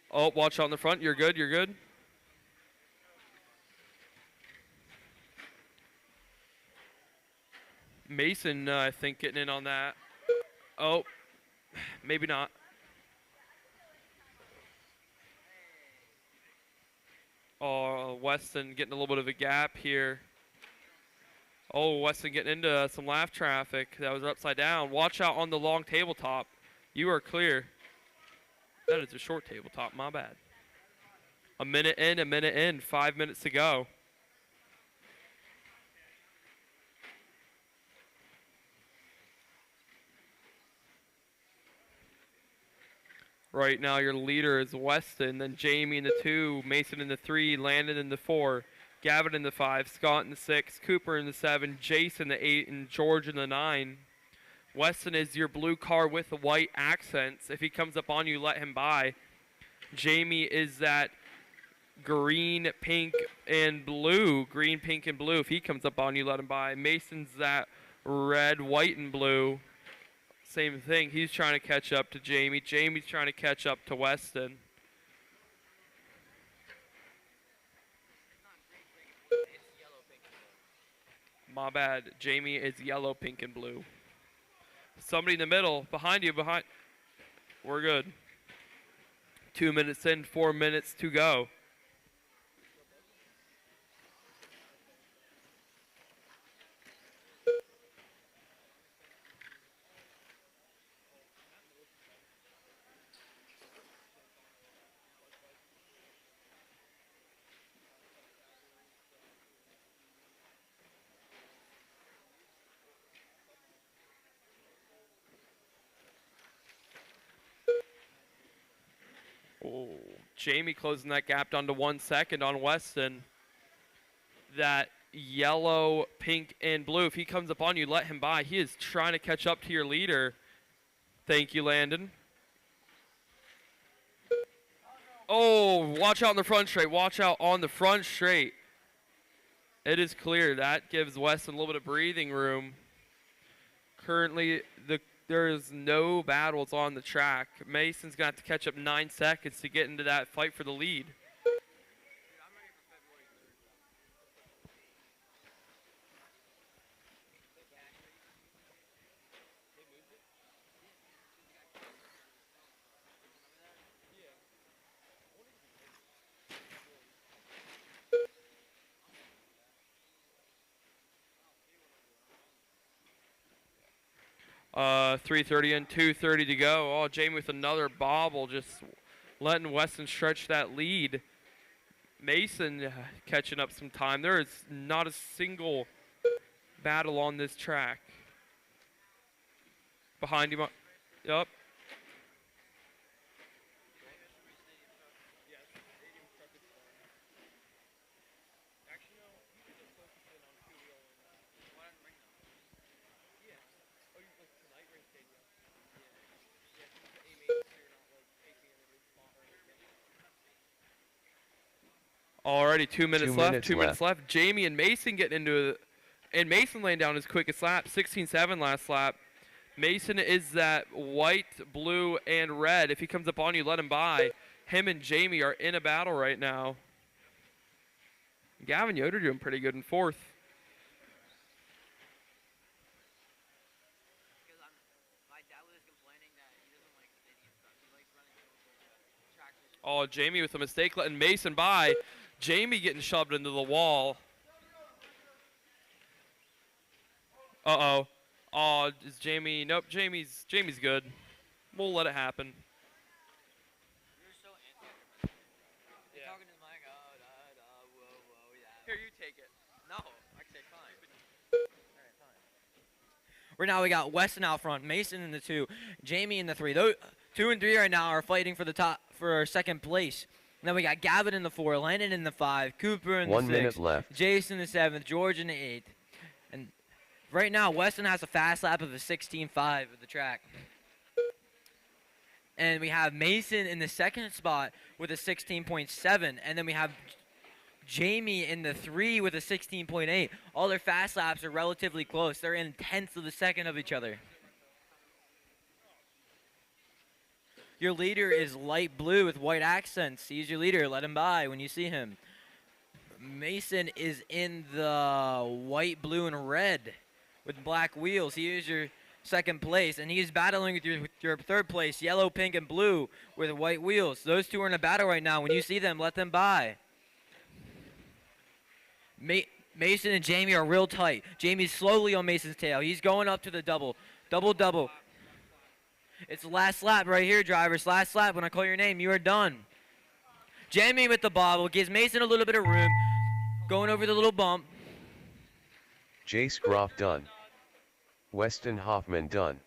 Oh, watch out in the front. You're good. You're good. Mason, I think, getting in on that. Oh, maybe not. Oh, Weston getting a little bit of a gap here. Oh, Weston getting into some laugh traffic. That was upside down. Watch out on the long tabletop. You are clear. That is a short tabletop. My bad. A minute in. 5 minutes to go. Right now, your leader is Weston, then Jamie in the 2, Mason in the 3, Landon in the 4, Gavin in the 5, Scott in the 6, Cooper in the 7, Jason in the 8, and George in the 9. Weston is your blue car with the white accents. If he comes up on you, let him by. Jamie is that green, pink, and blue. Green, pink, and blue. If he comes up on you, let him by. Mason's that red, white, and blue. Same thing. He's trying to catch up to Jamie. Jamie's trying to catch up to Weston. My bad. Jamie is yellow, pink, and blue. Somebody in the middle. Behind you. Behind. We're good. 2 minutes in. 4 minutes to go. Oh, Jamie closing that gap down to 1 second on Weston. That yellow, pink, and blue. If he comes up on you, let him by. He is trying to catch up to your leader. Thank you, Landon. Oh, watch out on the front straight. Watch out on the front straight. It is clear. That gives Weston a little bit of breathing room. Currently, there is no battles on the track. Mason's got to catch up 9 seconds to get into that fight for the lead. Uh, 3:30 and 2:30 to go. Oh, Jamie with another bobble, just letting Weston stretch that lead. Mason catching up some time. There is not a single battle on this track. Behind you. Yup. Already 2 minutes left. minutes 2 minutes left. Jamie and Mason getting into it. And Mason laying down his quickest lap. 16.7 last lap. Mason is that white, blue, and red. If he comes up on you, let him by. Him and Jamie are in a battle right now. Gavin Yoder doing pretty good in fourth. Oh, Jamie with a mistake letting Mason by. Jamie getting shoved into the wall. Uh-oh. Oh, is Jamie? Nope, Jamie's good. We'll let it happen. Here, you take it. No, okay, fine. Right now we got Weston out front, Mason in the 2, Jamie in the 3. Those 2 and 3 right now are fighting for the top for second place. And then we got Gavin in the 4, Landon in the 5, Cooper in the 6, 1 minute left. Jason in the 7th, George in the 8th. And right now Weston has a fast lap of a 16.5 of the track. And we have Mason in the 2nd spot with a 16.7, and then we have Jamie in the 3 with a 16.8. All their fast laps are relatively close. They're in tenths of a second of each other. Your leader is light blue with white accents. He's your leader. Let him by when you see him. Mason is in the white, blue, and red with black wheels. He is your second place, and he's battling with your third place, yellow, pink, and blue with white wheels. Those two are in a battle right now. When you see them, let them by. Mason and Jamie are real tight. Jamie's slowly on Mason's tail. He's going up to the double. Double. It's the last lap right here, drivers. Last lap. When I call your name, you are done. Jamie with the bobble gives Mason a little bit of room. Going over the little bump. Jace Groff done. Weston Hoffman done.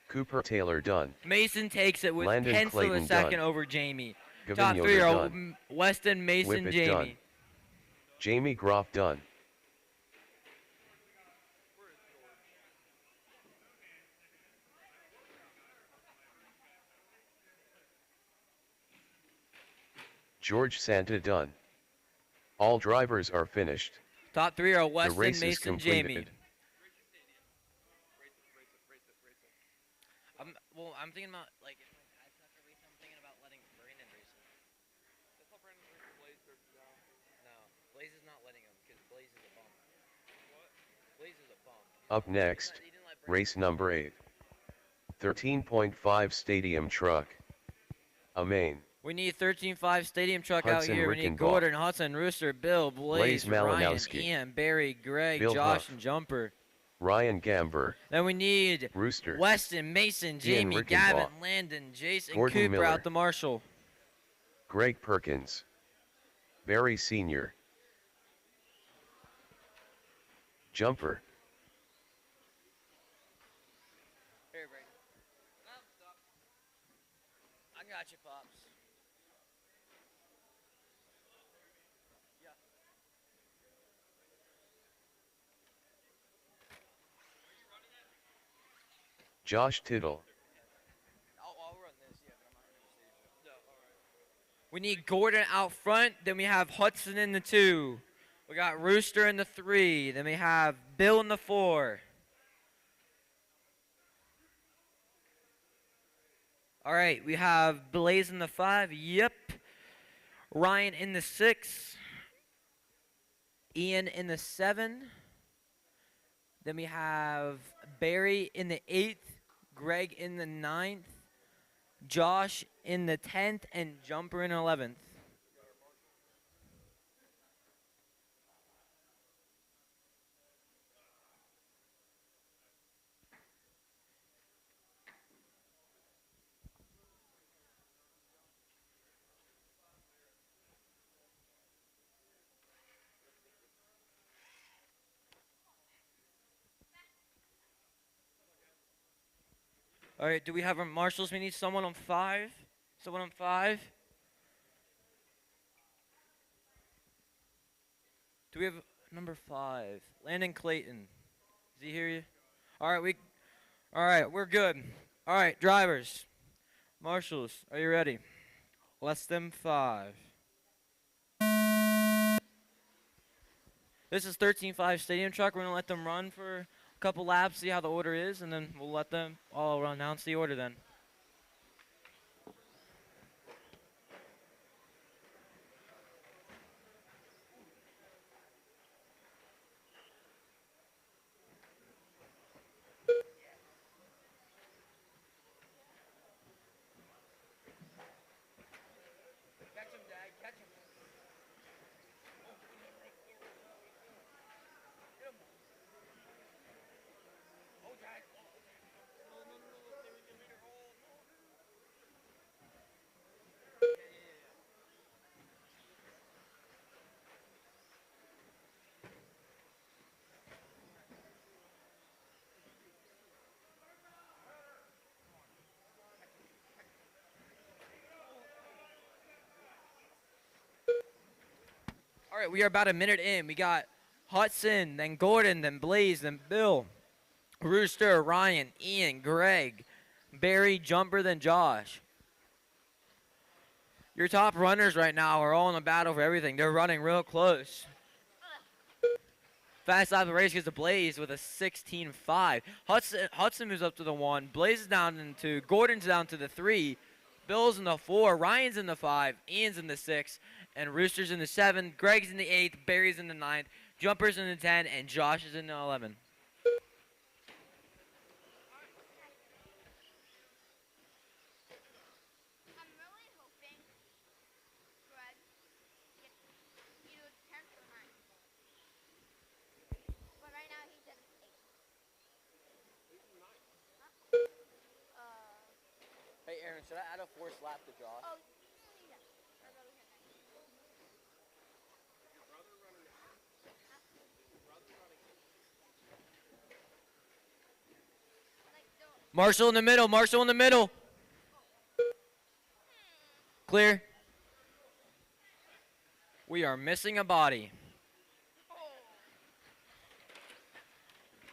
Cooper Taylor done. Mason takes it with Landon tenths of a Clayton second done. over Jamie. Gavin Top 3 Yoder are done. Weston, Mason, Whippet Jamie. done. Jamie Groff done. George Santa done. All drivers are finished. Top 3 are The Weston, race is Mason, completed. Jamie. I'm thinking about, like, if my dad's not gonna race, I'm thinking about letting Brandon race him. No, Blaze is not letting him because Blaze is a bum. Blaze is a bum. Up next, race number 8. 13.5 Stadium Truck. A main. We need 13.5 Stadium Truck Hudson out here. We need Rickenbach. Gordon, Hudson, Rooster, Bill, Blaze, Blaze Ryan, Malinowski. Ian, Barry, Greg, Bill Josh, Huff. and Jumper. Ryan Gamber. Then we need Rooster. Weston, Mason, Jamie, Rickenbach. Gavin, Landon, Jason, Gordon Cooper Miller. out the marshal. Greg Perkins. Barry Sr. Jumper. Here, Brady. I got you, Pops. Josh Tittle. I'll run this, yeah, but I'm not going to stage. We need Gordon out front. Then we have Hudson in the 2. We got Rooster in the 3. Then we have Bill in the 4. All right, we have Blaze in the 5. Yep. Ryan in the 6. Ian in the 7. Then we have Barry in the 8th. Greg in the 9th. Josh in the 10th. And Jumper in the 11th. All right, do we have our marshals? We need someone on 5. Someone on 5. Do we have number 5? Landon Clayton. Does he hear you? All right, we're good. All right, drivers. Marshals, are you ready? Less than 5. This is 13-5 Stadium Truck. We're going to let them run for a couple laps, see how the order is, and then we'll let them all announce the order then. All right, we are about a minute in. We got Hudson, then Gordon, then Blaze, then Bill, Rooster, Ryan, Ian, Greg, Barry, Jumper, then Josh. Your top runners right now are all in a battle for everything. They're running real close. Fast lap of the race gets to Blaze with a 16.5. Hudson moves up to the 1. Blaze is down in 2. Gordon's down to the 3. Bill's in the 4. Ryan's in the 5. Ian's in the 6. And Rooster's in the 7. Greg's in the 8th. Barry's in the 9th. Jumper's in the 10. And Josh is in the 11. I'm really hoping Greg gets either 10th or 9th. But right now he's in 8th. Huh? Hey, Aaron, should I add a 4th lap to Josh? Oh, yeah. I'd rather hit 9th. Like, don't. Marshall in the middle. Marshall in the middle. Clear. We are missing a body.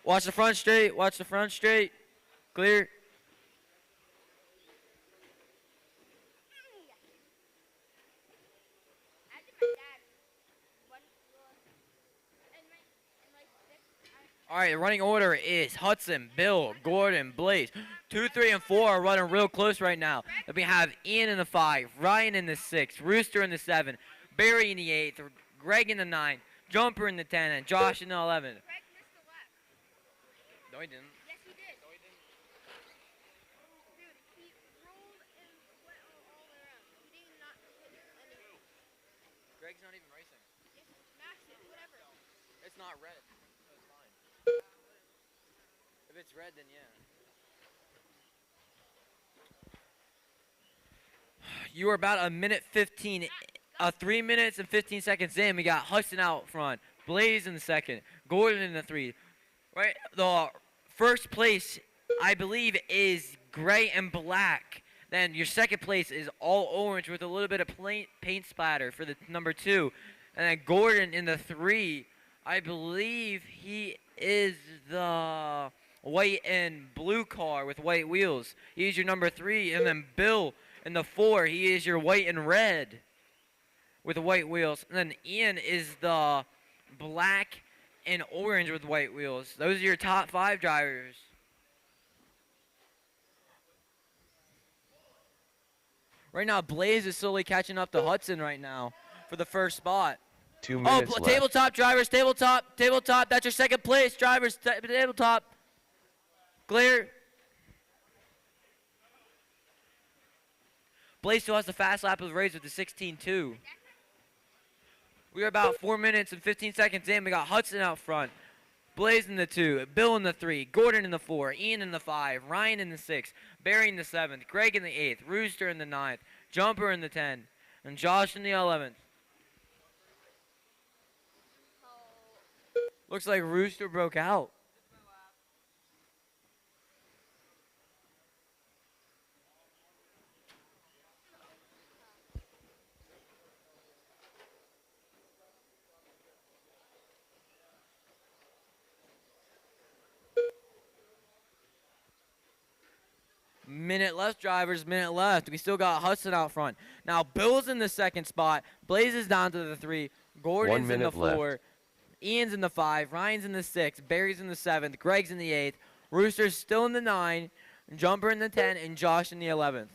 Watch the front straight. Watch the front straight. Clear. I did my dad. One and my stick. All right, the running order is Hudson, Bill, Gordon, Blaze. 2, 3, and 4 are running real close right now. Then we have Ian in the 5, Ryan in the 6, Rooster in the 7, Barry in the 8th, Greg in the 9, Jumper in the 10, and Josh in the 11. Greg missed the lap. No, he didn't. Yes, he did. No, he didn't. Dude, he rolled and went all around. He did not hit any. Greg's not even racing. Just smash it, whatever. It's not red. So it's fine. If it's red, then yeah. You are about a minute 15, 3 minutes and 15 seconds in. We got Hudson out front, Blaze in the 2nd, Gordon in the 3. Right, the first place, I believe, is gray and black. Then your 2nd place is all orange with a little bit of paint splatter for the number 2. And then Gordon in the 3, I believe he is the white and blue car with white wheels. He's your number 3. And then Bill in the 4, he is your white and red with white wheels. And then Ian is the black and orange with white wheels. Those are your top 5 drivers. Right now, Blaze is slowly catching up to Hudson right now for the first spot. 2 minutes left. Tabletop drivers, tabletop. That's your 2nd place, drivers, tabletop. Clear. Blaze still has the fast lap of the race with the 16.2. We are about 4 minutes and 15 seconds in. We got Hudson out front. Blaze in the 2, Bill in the 3, Gordon in the 4, Ian in the 5, Ryan in the 6, Barry in the 7th, Greg in the 8th, Rooster in the 9th, Jumper in the 10th, and Josh in the 11th. Looks like Rooster broke out. Minute left, drivers, minute left. We still got Hudson out front. Now Bill's in the second spot. Blaze is down to the 3. Gordon's in the minute left. 4. Ian's in the 5. Ryan's in the 6. Barry's in the 7th. Greg's in the 8th. Rooster's still in the 9. Jumper in the 10. And Josh in the 11th.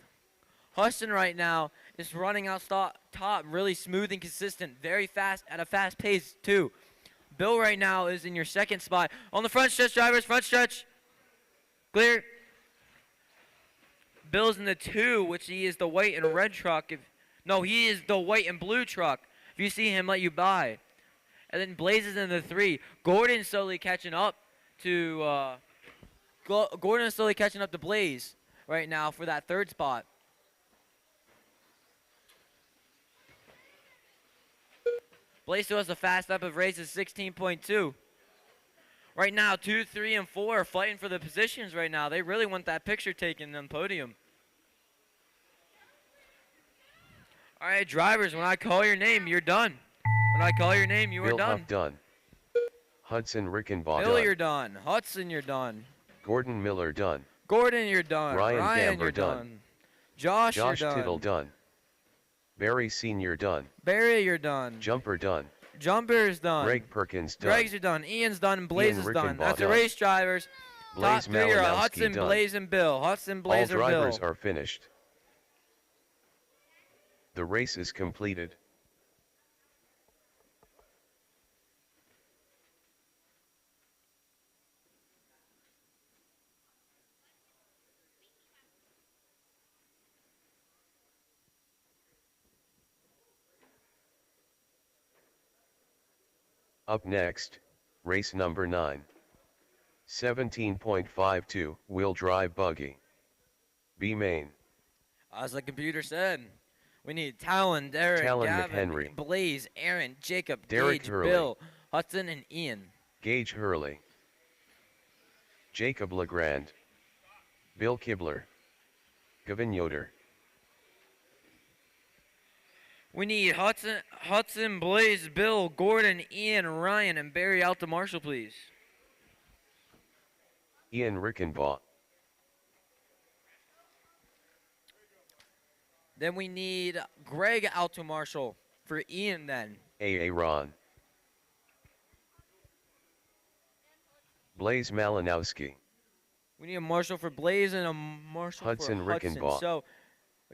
Hudson right now is running out top, really smooth and consistent. Very fast, at a fast pace, too. Bill right now is in your second spot. On the front stretch, drivers, front stretch. Clear. Bill's in the 2, which he is the white and red truck. No, he is the white and blue truck. If you see him, let you by. And then Blaze is in the 3. Gordon's slowly catching up to Blaze right now for that 3rd spot. Blaze still has a fast lap of race of 16.2. Right now, 2, 3, and 4 are fighting for the positions right now. They really want that picture taken on podium. All right, drivers, when I call your name, you're done. When I call your name, you are Bill done. Huff done. Hudson Rickenbaugh Bill, done. you're done. Hudson, you're done. Gordon Miller done. Gordon, you're done. Ryan Gamber you're done. done. Josh, Josh you're done. Tittle done. Barry Sr. done. Barry, you're done. Jumper done. Jumper's done. Greg Perkins done. Greg's are done. Ian's done. And Blaze Ian is done. Rickenbaugh That's the done. race drivers. Blaze Top 3 are Malinowski Hudson, done. Blaze, and Bill. Hudson, Blaze, All or drivers Bill. are finished. The race is completed. Up next, race number 9. 17.52 wheel drive buggy. B main. As the computer said, we need Talon, Derek, Talon Gavin, McHenry. Blaze, Aaron, Jacob, Derek Gage, Hurley. Bill, Hudson, and Ian. Gage Hurley. Jacob Legrand. Bill Kibler. Gavin Yoder. We need Hudson, Blaze, Bill, Gordon, Ian, Ryan, and Barry out to Marshall, please. Ian Rickenbaugh. Then we need Greg out to Marshall for Ian then. A. Ron. Blaze Malinowski. We need a Marshall for Blaze and a Marshall Hudson for Hudson. Rickenbaugh. So,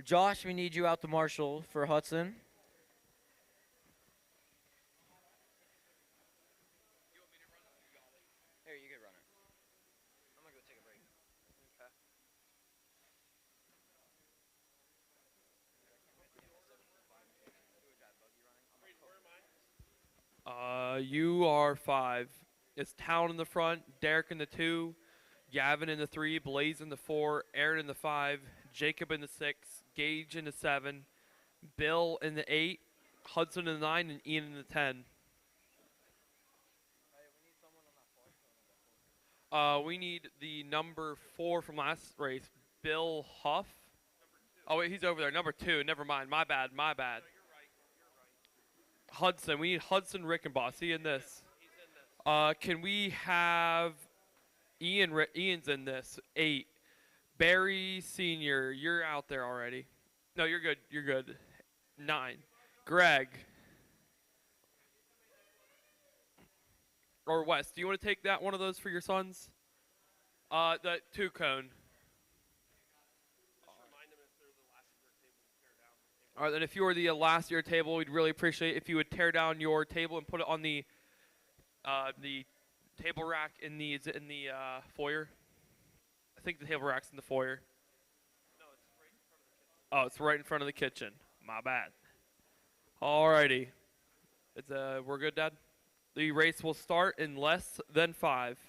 Josh, we need you out to Marshall for Hudson. Here, you can run it. I'm going to go take a break. Okay. You are 5. It's Town in the front, Derek in the 2, Gavin in the 3, Blaze in the 4, Aaron in the 5, Jacob in the 6, Gage in the 7, Bill in the 8, Hudson in the 9, and Ian in the 10. We need the number 4 from last race, Bill Huff. Oh, wait, he's over there. Number 2. Never mind. My bad. Hudson. We need Hudson Rickenbaugh. See in this. Can we have Ian? Ian's in this. 8. Barry Sr. You're out there already. No, you're good. You're good. 9. Greg. Or Wes, do you want to take that one of those for your sons? The 2 cone. All right, then if you were the last of your table, we'd really appreciate if you would tear down your table and put it on the table rack in the foyer. I think the table rack's in the foyer. No, it's right in front of the kitchen. Oh, it's right in front of the kitchen. My bad. All righty. We're good, Dad? The race will start in less than 5.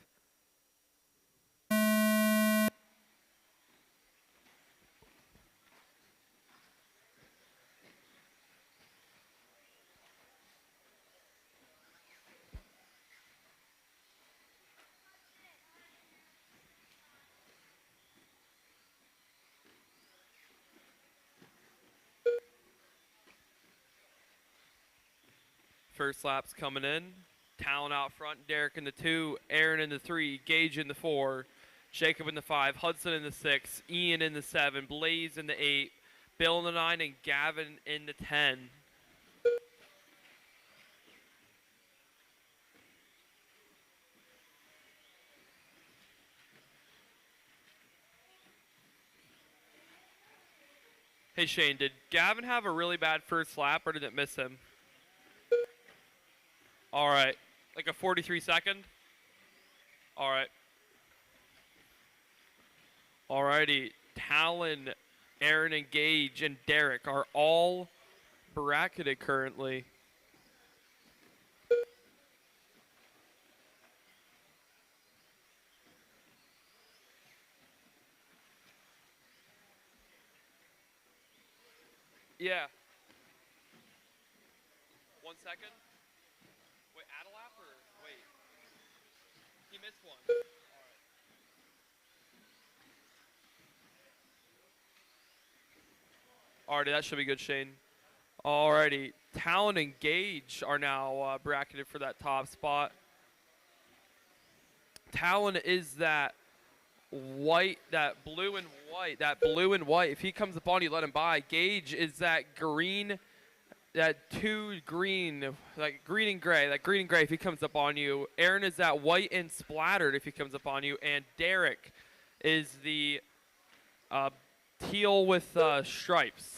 First lap's coming in. Talon out front, Derek in the 2, Aaron in the 3, Gage in the 4, Jacob in the 5, Hudson in the 6, Ian in the 7, Blaze in the 8, Bill in the 9, and Gavin in the 10. Hey Shane, did Gavin have a really bad first lap or did it miss him? All right, like a 43 second? All right. Alrighty, Talon, Aaron, and Gage, and Derek are all bracketed currently. Yeah. 1 second. Wait, add a lap or wait? He missed one. Alrighty, that should be good, Shane. Alrighty, Talon and Gage are now bracketed for that top spot. Talon is that white, that blue and white. If he comes upon you, let him by. Gage is that green, that two green, like green and gray, if he comes up on you. Aaron is that white and splattered if he comes up on you. And Derek is the teal with stripes.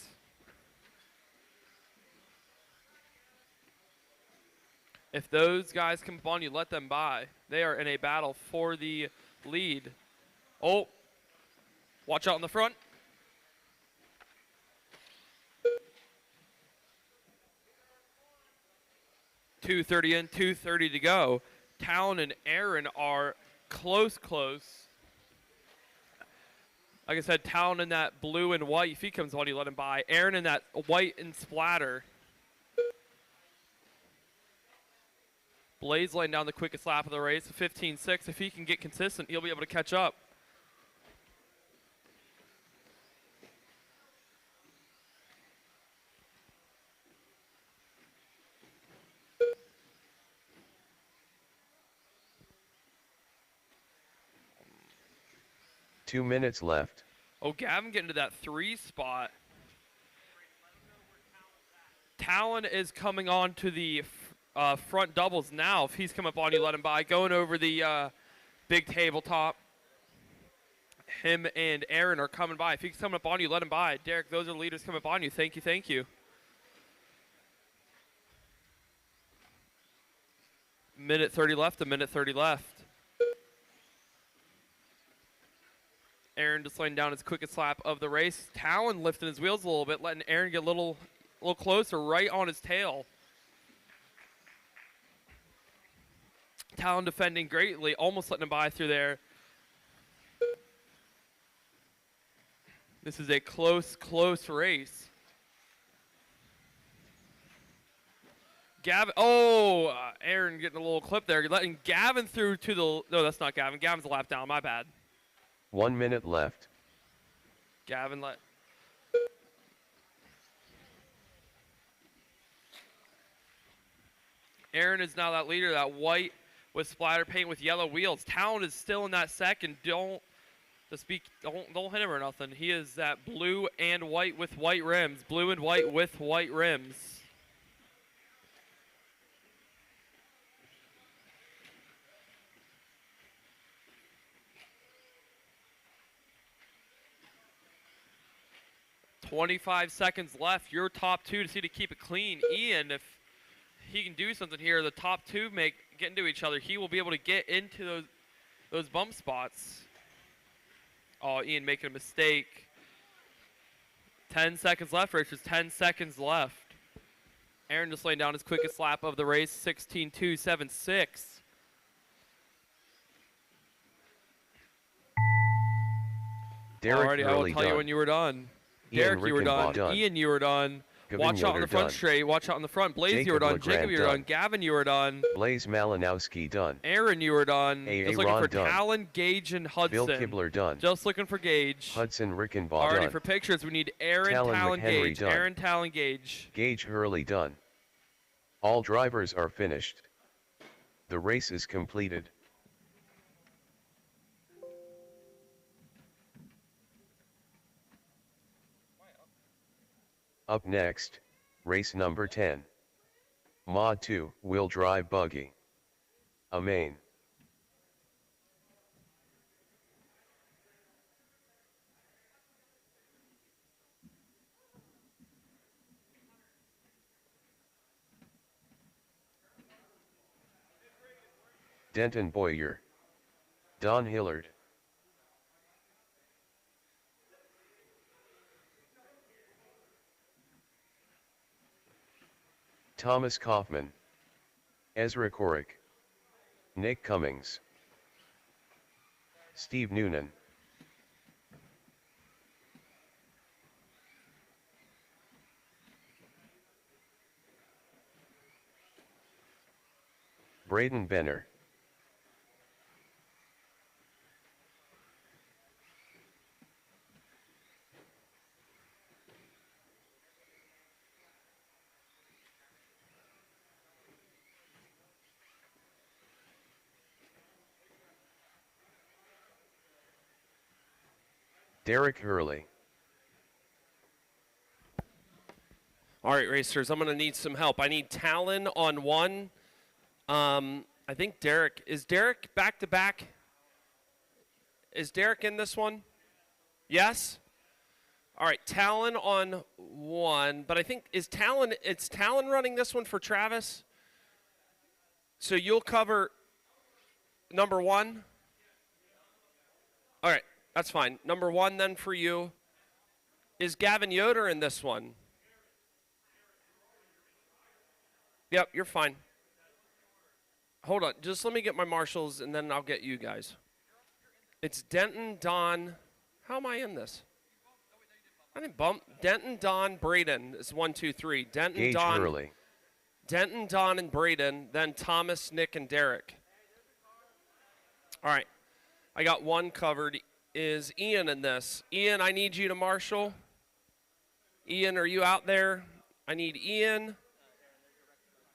If those guys come upon you, let them by. They are in a battle for the lead. Oh, watch out in the front. .230 in, 2:30 to go. Talon and Aaron are close. Like I said, Talon in that blue and white. If he comes on, you let him by. Aaron in that white and splatter. Blaze laying down the quickest lap of the race, 15.6. If he can get consistent, he'll be able to catch up. Two minutes left. Oh, Gavin getting to that 3 spot. Talon is coming on to the front doubles now. If he's come up on you, let him by. Going over the big tabletop. Him and Aaron are coming by. If he's coming up on you, let him by. Derek, those are the leaders coming up on you. Thank you. Minute 30 left, a minute 30 left. Aaron just laying down his quickest lap of the race. Talon lifting his wheels a little bit, letting Aaron get a little closer, right on his tail. Talon defending greatly, almost letting him by through there. This is a close race. Gavin, Aaron getting a little clip there. Letting Gavin through to the, no, that's not Gavin. Gavin's a lap down, my bad. 1 minute left. Gavin let. Aaron is now that leader, that white with splatter paint with yellow wheels. Talon is still in that second. Don't hit him or nothing. He is that blue and white with white rims. Blue and white with white rims. .25 seconds left. Your top two to see to keep it clean. Ian, if he can do something here, the top two get into each other. He will be able to get into those bump spots. Oh, Ian making a mistake. 10 seconds left, Richards. 10 seconds left. Aaron just laying down his quickest lap of the race, 16.276. Derek Alrighty, I will tell you when you were done. Derek, you were done. Ian, you were done. Watch out on the front straight. Watch out on the front. Blaze, you were done. Jacob, you were done. Gavin, you were done. Blaze Malinowski done. Aaron, you were done. Just looking for Talon, Gage, and Hudson. Bill Kibler done. Just looking for Gage. Hudson Rickenbaugh done. done. For pictures, we need Aaron, Talon, Gage. Done. Aaron, Talon, Gage. Gage Hurley done. All drivers are finished. The race is completed. Up next, race number 10. Mod 2 wheel drive buggy. A main. Denton Boyer. Don Hillard. Thomas Kaufman. Ezra Korick. Nick Cummings. Steve Noonan. Braden Benner. Derek Hurley. All right, racers, I'm going to need some help. I need Talon on one. I think Derek. Is Derek back-to-back? Is Derek in this one? Yes? All right, Talon on one. But I think, it's Talon running this one for Travis? So you'll cover number one? All right, that's fine. Number one then for you. Is Gavin Yoder in this one? Yep, you're fine. Hold on, just let me get my marshals and then I'll get you guys. It's Denton, Don. How am I in this? I didn't bump. Denton, Don, Braden is 1, 2, 3. Denton, Gage Don. Hurley. Denton, Don, and Braden. Then Thomas, Nick, and Derek. All right, I got one covered. Is Ian in this? Ian, I need you to marshal. Ian, are you out there? I need Ian.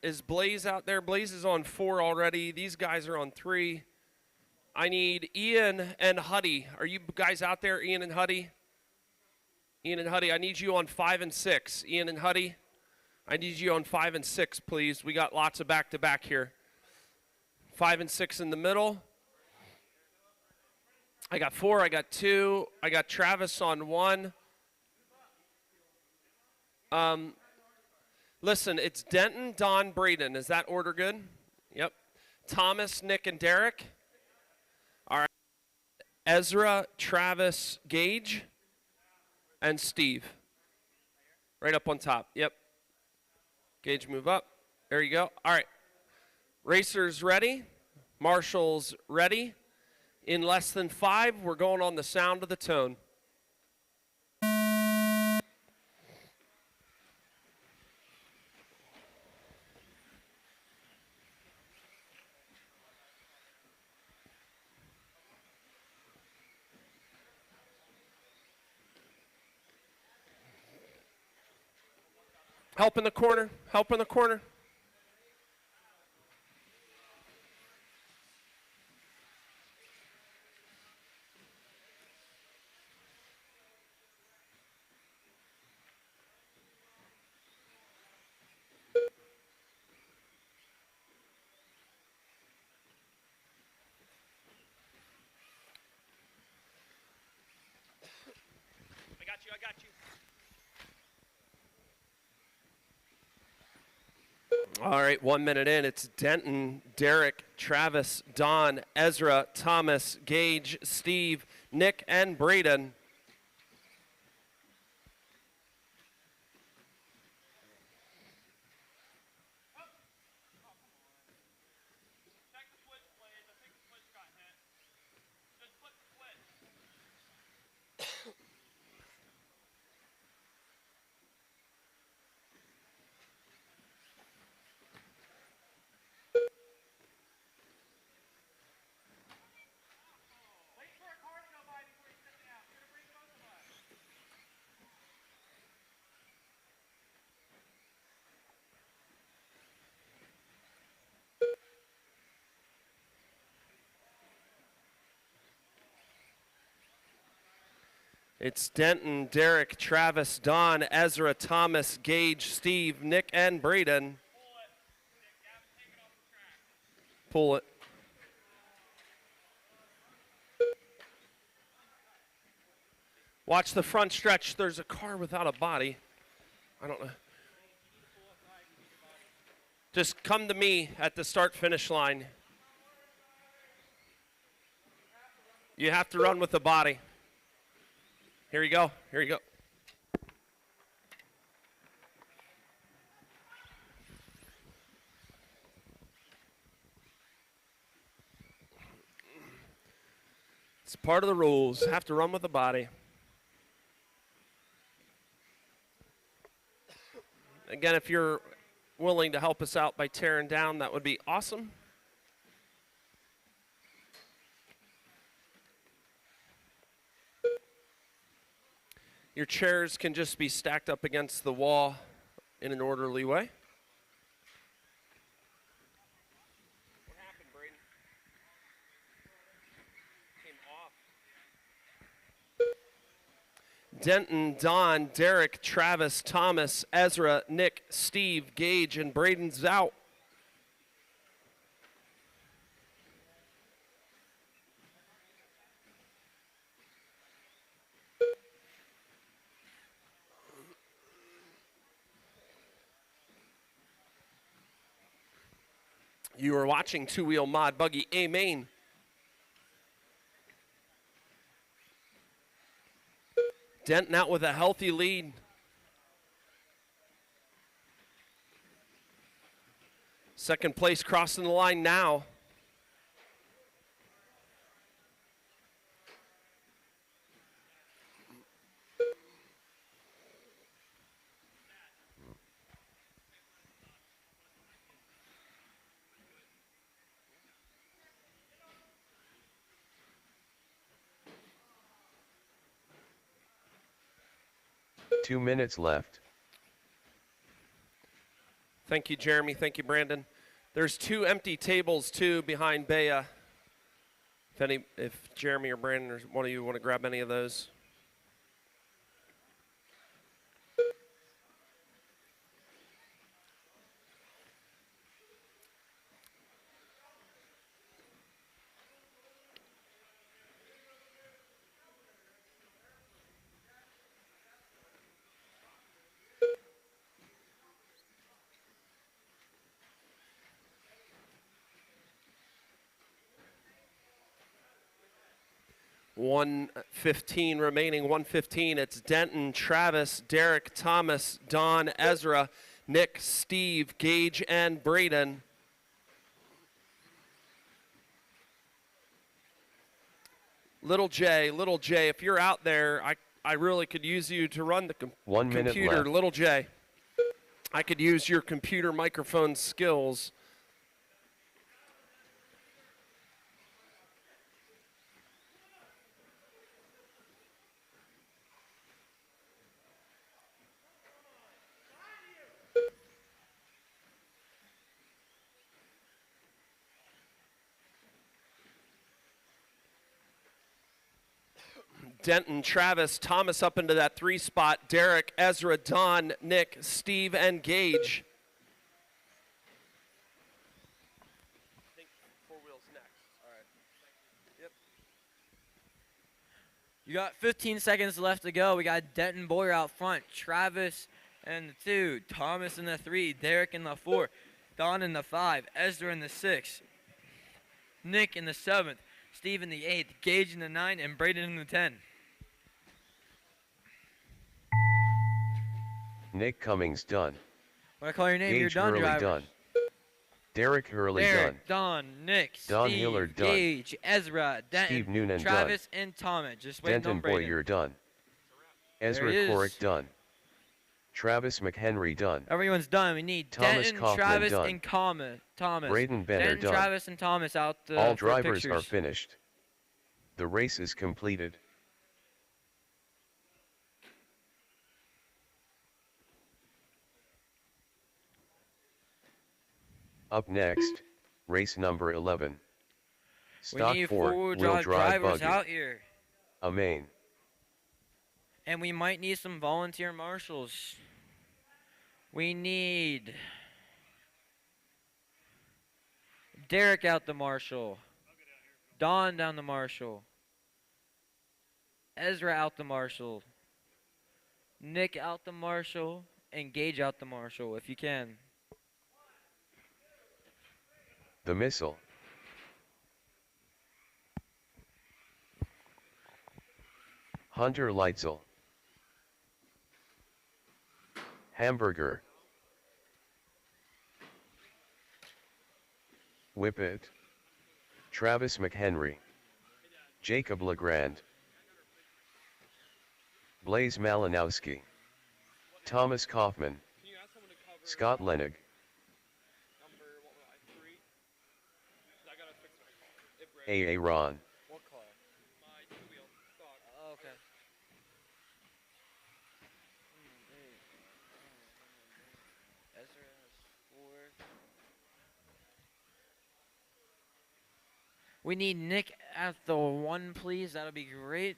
Is Blaze out there? Blaze is on 4 already. These guys are on 3. I need Ian and Huddy. Are you guys out there, Ian and Huddy? Ian and Huddy, I need you on 5 and 6. Ian and Huddy, I need you on 5 and 6, please. We got lots of back-to-back here. 5 and 6 in the middle. I got 4. I got 2. I got Travis on 1. Listen, it's Denton, Don, Braden. Is that order good? Yep. Thomas, Nick, and Derek. All right. Ezra, Travis, Gage, and Steve. Right up on top. Yep. Gage, move up. There you go. All right. Racers ready. Marshals ready. In less than 5, we're going on the sound of the tone. Help in the corner. Help in the corner. I got you. All right, 1 minute in. It's Denton, Derek, Travis, Don, Ezra, Thomas, Gage, Steve, Nick, and Braden. It's Denton, Derek, Travis, Don, Ezra, Thomas, Gage, Steve, Nick, and Braden. Pull it. Watch the front stretch. There's a car without a body. I don't know. Just come to me at the start-finish line. You have to run with the body. Here you go. Here you go. It's part of the rules. Have to run with the body. Again, if you're willing to help us out by tearing down, that would be awesome. Your chairs can just be stacked up against the wall in an orderly way. What happened, Braden? Came off. Denton, Don, Derek, Travis, Thomas, Ezra, Nick, Steve, Gage, and Braden's out. You are watching Two-Wheel Mod Buggy A Main. Denton out with a healthy lead. Second place crossing the line now. Two minutes left. Thank you, Jeremy. Thank you, Brandon. There's two empty tables, too, behind Bea. If Jeremy or Brandon or one of you want to grab any of those. $1:15 remaining, $1:15. It's Denton, Travis, Derek, Thomas, Don, Ezra, Nick, Steve, Gage, and Braden. Little J, if you're out there, I really could use you to run the 1 minute computer. left. Little J, I could use your computer microphone skills. Denton, Travis, Thomas up into that 3 spot. Derek, Ezra, Don, Nick, Steve, and Gage. I think 4 wheels next. All right. Yep. You got 15 seconds left to go. We got Denton Boyer out front, Travis in the 2, Thomas in the 3, Derek in the 4, Don in the 5, Ezra in the 6, Nick in the 7th, Steve in the 8th, Gage in the 9, and Braden in the 10. Nick Cummings done. When I call your name, Gage you're done, Hurley drivers. done. Derek Hurley done. Derek, Don, Nick, Don Steve, Hillard done. Gage, Ezra, Denton, Steve Noonan Travis, and Thomas. Just waiting Denton on Braden. Boyer done. Ezra There he is. Corrick done. Travis McHenry done. Everyone's done. We need Thomas Denton, Kaufman Travis, done. and Thomas. Braden Benner Denton, done. Travis, and Thomas out All for drivers pictures. are finished. The race is completed. Up next, race number 11. We Stock need 4 four-wheel wheel drive drive drivers buggy. out here. A main. And we might need some volunteer marshals. We need Derek out the marshal. Don down the marshal. Ezra out the marshal. Nick out the marshal. And Gage out the marshal, if you can. The missile. Hunter Leitzel. Hamburger. Whippet. Travis McHenry. Jacob Legrand. Blaze Malinowski. Thomas Kaufman. Scott Lenig. A.A. Ron. What car? My two-wheel stock. Oh, okay. Ezra has 4. We need Nick at the 1, please. That'll be great.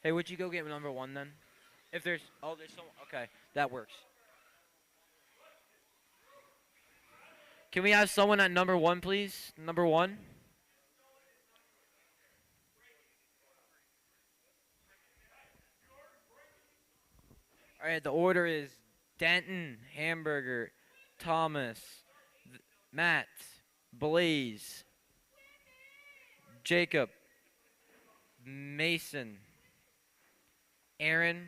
Hey, would you go get number 1 then? If there's someone. Okay, that works. Can we have someone at number 1, please? Number 1. All right, the order is Denton, Hamburger, Thomas, Matt, Blaze, Jacob, Mason, Aaron,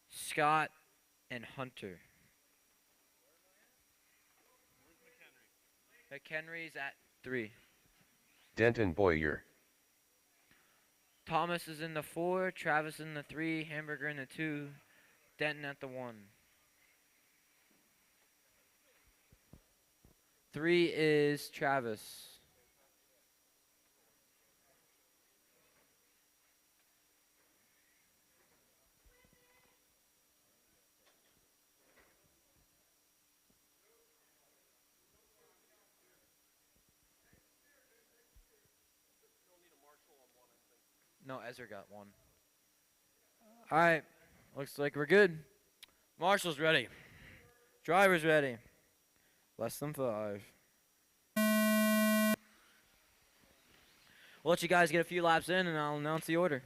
Scott, and Hunter. McHenry's at 3. Denton Boyer. Thomas is in the 4, Travis in the 3, Hamburger in the 2, Denton at the 1. 3 is Travis. No, Ezra got 1. All right. Looks like we're good. Marshall's ready. Driver's ready. Less than 5. We'll let you guys get a few laps in, and I'll announce the order.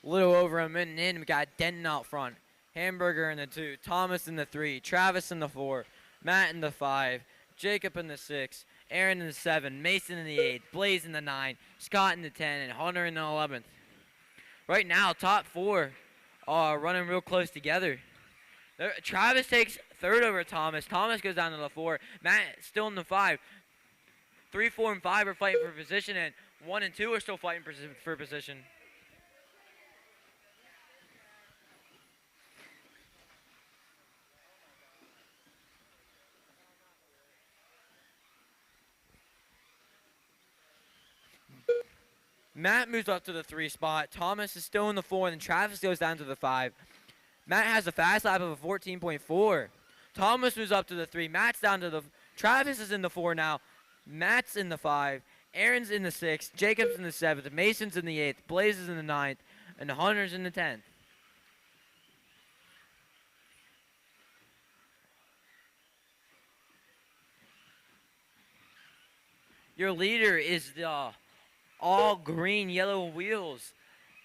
A little over a minute in, we got Denton out front. Hamburger in the 2, Thomas in the 3, Travis in the 4, Matt in the 5, Jacob in the 6, Aaron in the 7, Mason in the 8, Blaze in the 9, Scott in the 10, and Hunter in the 11th. Right now, top 4 are running real close together. Travis takes 3rd over Thomas. Thomas goes down to the 4. Matt still in the 5. 3, 4, and 5 are fighting for position, and 1 and 2 are still fighting for position. Matt moves up to the 3 spot. Thomas is still in the 4, and then Travis goes down to the 5. Matt has a fast lap of a 14.4. Thomas moves up to the 3. Matt's down to the... Travis is in the 4 now. Matt's in the 5. Aaron's in the 6. Jacob's in the 7th. Mason's in the 8th. Blaze is in the 9th. And Hunter's in the 10th. Your leader is the all green yellow wheels.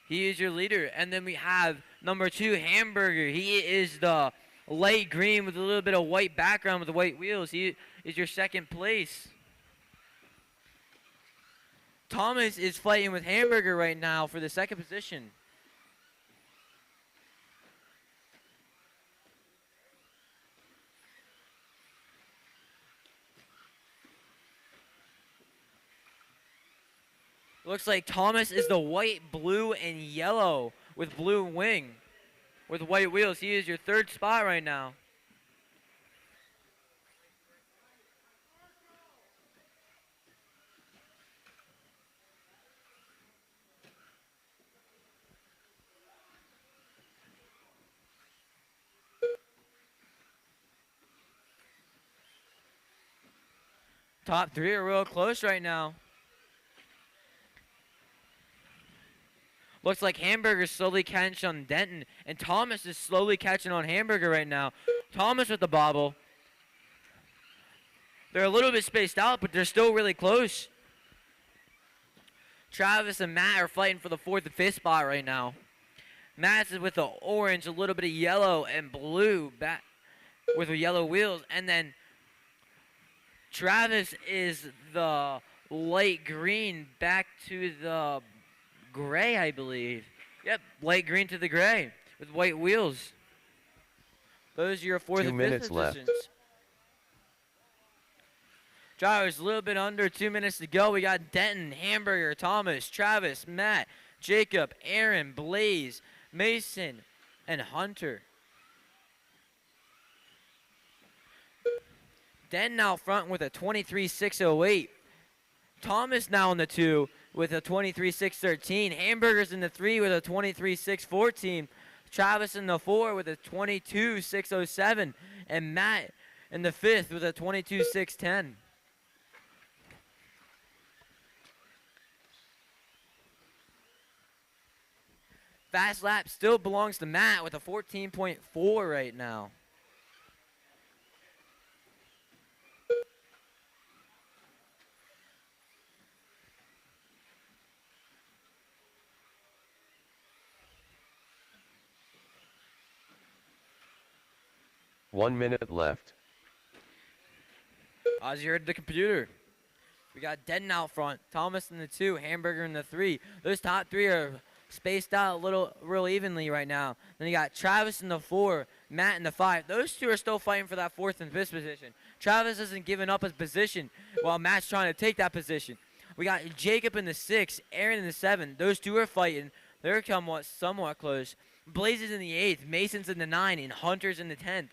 He is your leader. And then we have number 2, Hamburger. He is the light green with a little bit of white background with the white wheels. He is your second place. Thomas is fighting with Hamburger right now for the second position. Looks like Thomas is the white, blue, and yellow with blue wing with white wheels. He is your third spot right now. Top 3 are real close right now. Looks like Hamburger's slowly catching on Denton, and Thomas is slowly catching on Hamburger right now. Thomas with the bobble. They're a little bit spaced out, but they're still really close. Travis and Matt are fighting for the 4th and 5th spot right now. Matt is with the orange, a little bit of yellow and blue back with the yellow wheels, and then Travis is the light green back to the gray, I believe. Yep, light green to the gray with white wheels. Those are your 4th 2 and 5th minutes positions. left. Drivers, a little bit under 2 minutes to go. We got Denton, Hamburger, Thomas, Travis, Matt, Jacob, Aaron, Blaze, Mason, and Hunter. Denton out front with a 23.608. Thomas now in the 2 with a 23.613. Hamburgers in the 3 with a 23.614. Travis in the 4 with a 22.607. And Matt in the 5th with a 22.610. Fast lap still belongs to Matt with a 14.4 right now. One minute left. As you heard the computer, we got Denton out front, Thomas in the 2, Hamburger in the 3. Those top 3 are spaced out a little real evenly right now. Then you got Travis in the 4, Matt in the 5. Those 2 are still fighting for that 4th and 5th position. Travis hasn't given up his position while Matt's trying to take that position. We got Jacob in the 6, Aaron in the 7. Those 2 are fighting. They're somewhat close. Blaze is in the 8th, Mason's in the 9, and Hunter's in the 10th.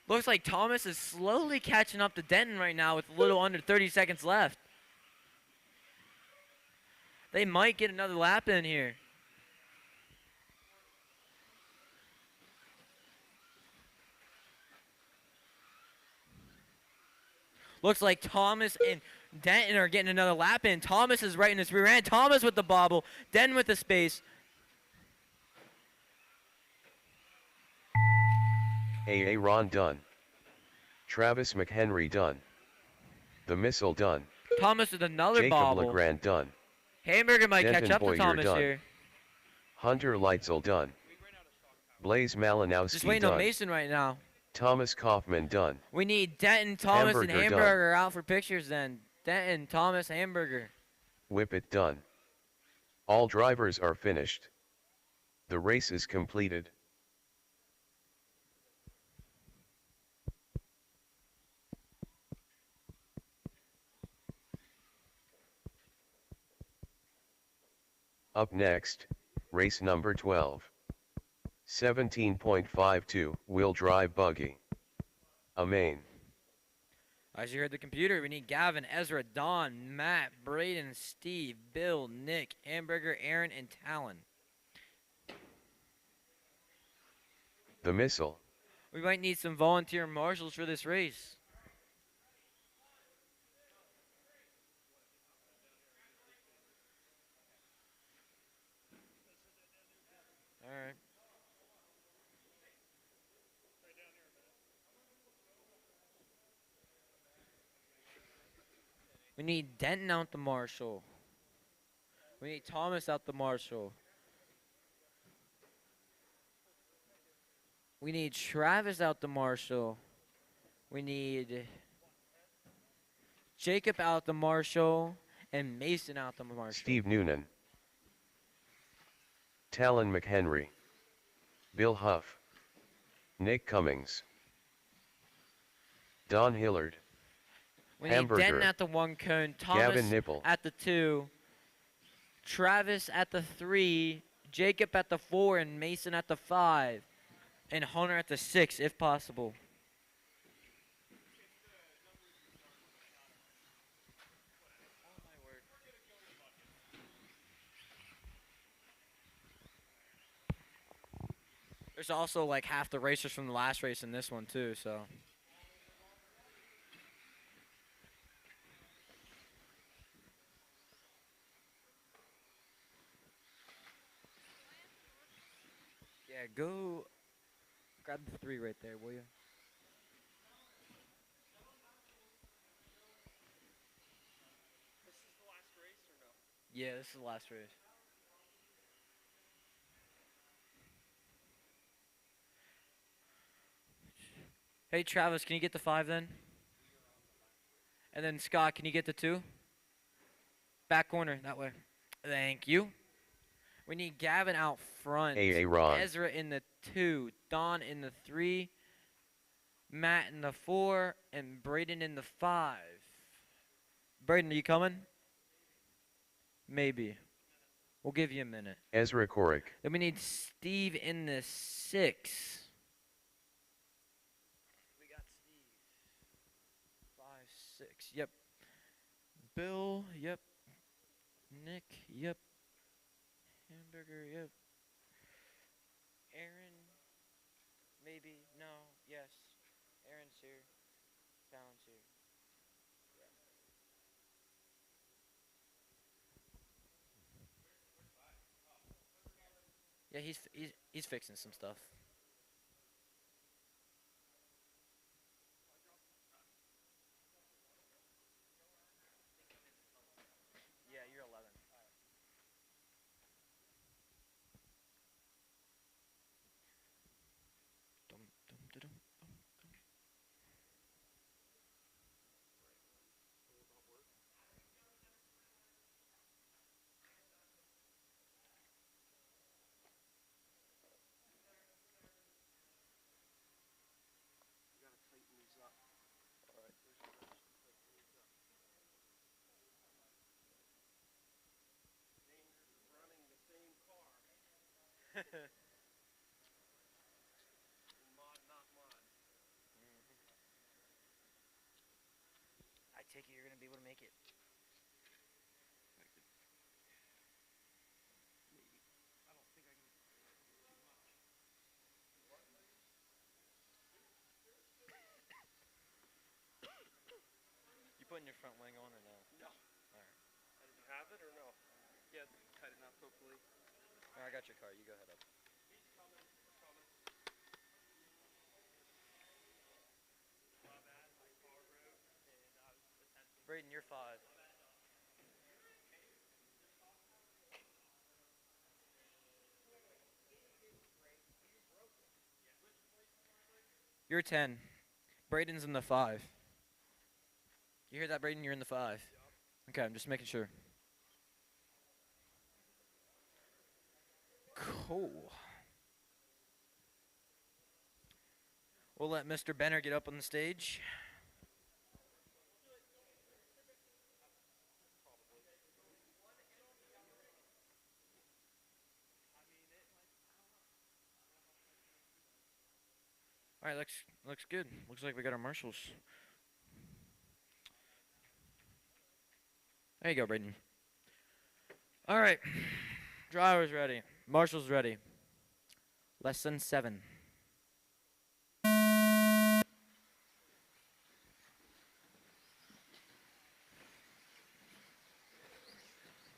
Looks like Thomas is slowly catching up to Denton right now with a little under 30 seconds left. They might get another lap in here. Looks like Thomas and Denton are getting another lap in. Thomas is right in his rear end. Thomas with the bobble. Denton with the space. Aaron done. Travis McHenry done. The Missile done. Thomas with another Jacob bobble. LeGrand done. Hamburger might Denton catch up Boyer to Thomas done. here. Hunter Leitzel done. Blaze Malinowski Just waiting done. on Mason right now. Thomas Kaufman done. We need Denton, Thomas, and Hamburger done. Hamburger out for pictures then. Denton, Thomas, Hamburger. Whippet done. All drivers are finished. The race is completed. Up next, race number 12. 17.52 wheel drive buggy. A main. As you heard the computer, we need Gavin, Ezra, Don, Matt, Braden, Steve, Bill, Nick, Hamburger, Aaron, and Talon. The Missile. We might need some volunteer marshals for this race. All right. We need Denton out the marshal. We need Thomas out the marshal. We need Travis out the marshal. We need Jacob out the marshal and Mason out the marshal. Steve Noonan, Talon McHenry, Bill Huff, Nick Cummings, Don Hillard, We need Hamburger, Denton at the 1 cone, Gavin Thomas Nipple, at the 2, Travis at the 3, Jacob at the 4, and Mason at the 5, and Hunter at the 6 if possible. There's also like half the racers from the last race in this one too, so. Yeah, go grab the 3 right there, will you? This is the last race or no? Yeah, this is the last race. Hey, Travis, can you get the 5 then? And then Scott, can you get the 2? Back corner, that way. Thank you. We need Gavin out front. AA Ron, Ezra in the 2. Don in the 3. Matt in the 4. And Braden in the 5. Braden, are you coming? Maybe. We'll give you a minute. Ezra Korick, Then we need Steve in the 6. We got Steve. 5, 6. Yep. Bill. Yep. Nick. Yep. Hamburger. Yep. Aaron. Maybe. No. Yes. Aaron's here. Fallon's here. Yeah, he's fixing some stuff. Yeah, you're 11. Dum, dum, da-dum, dum, dum. You gotta tighten these up. All right. Dangers of running the same car. Mod, not mod. I take it you're gonna be able to make it. You putting your front wing on or no? No. Alright. Did you have it or no? Yeah, tight enough, hopefully. I got your car. You go ahead up. Braden, you're 5. You're 10. Braden's in the 5. You hear that, Braden? You're in the 5. Okay, I'm just making sure. Cool. We'll let Mr. Benner get up on the stage. All right, looks good. Looks like we got our marshals. There you go, Braden. All right, driver's ready. Marshals ready. Lesson 7.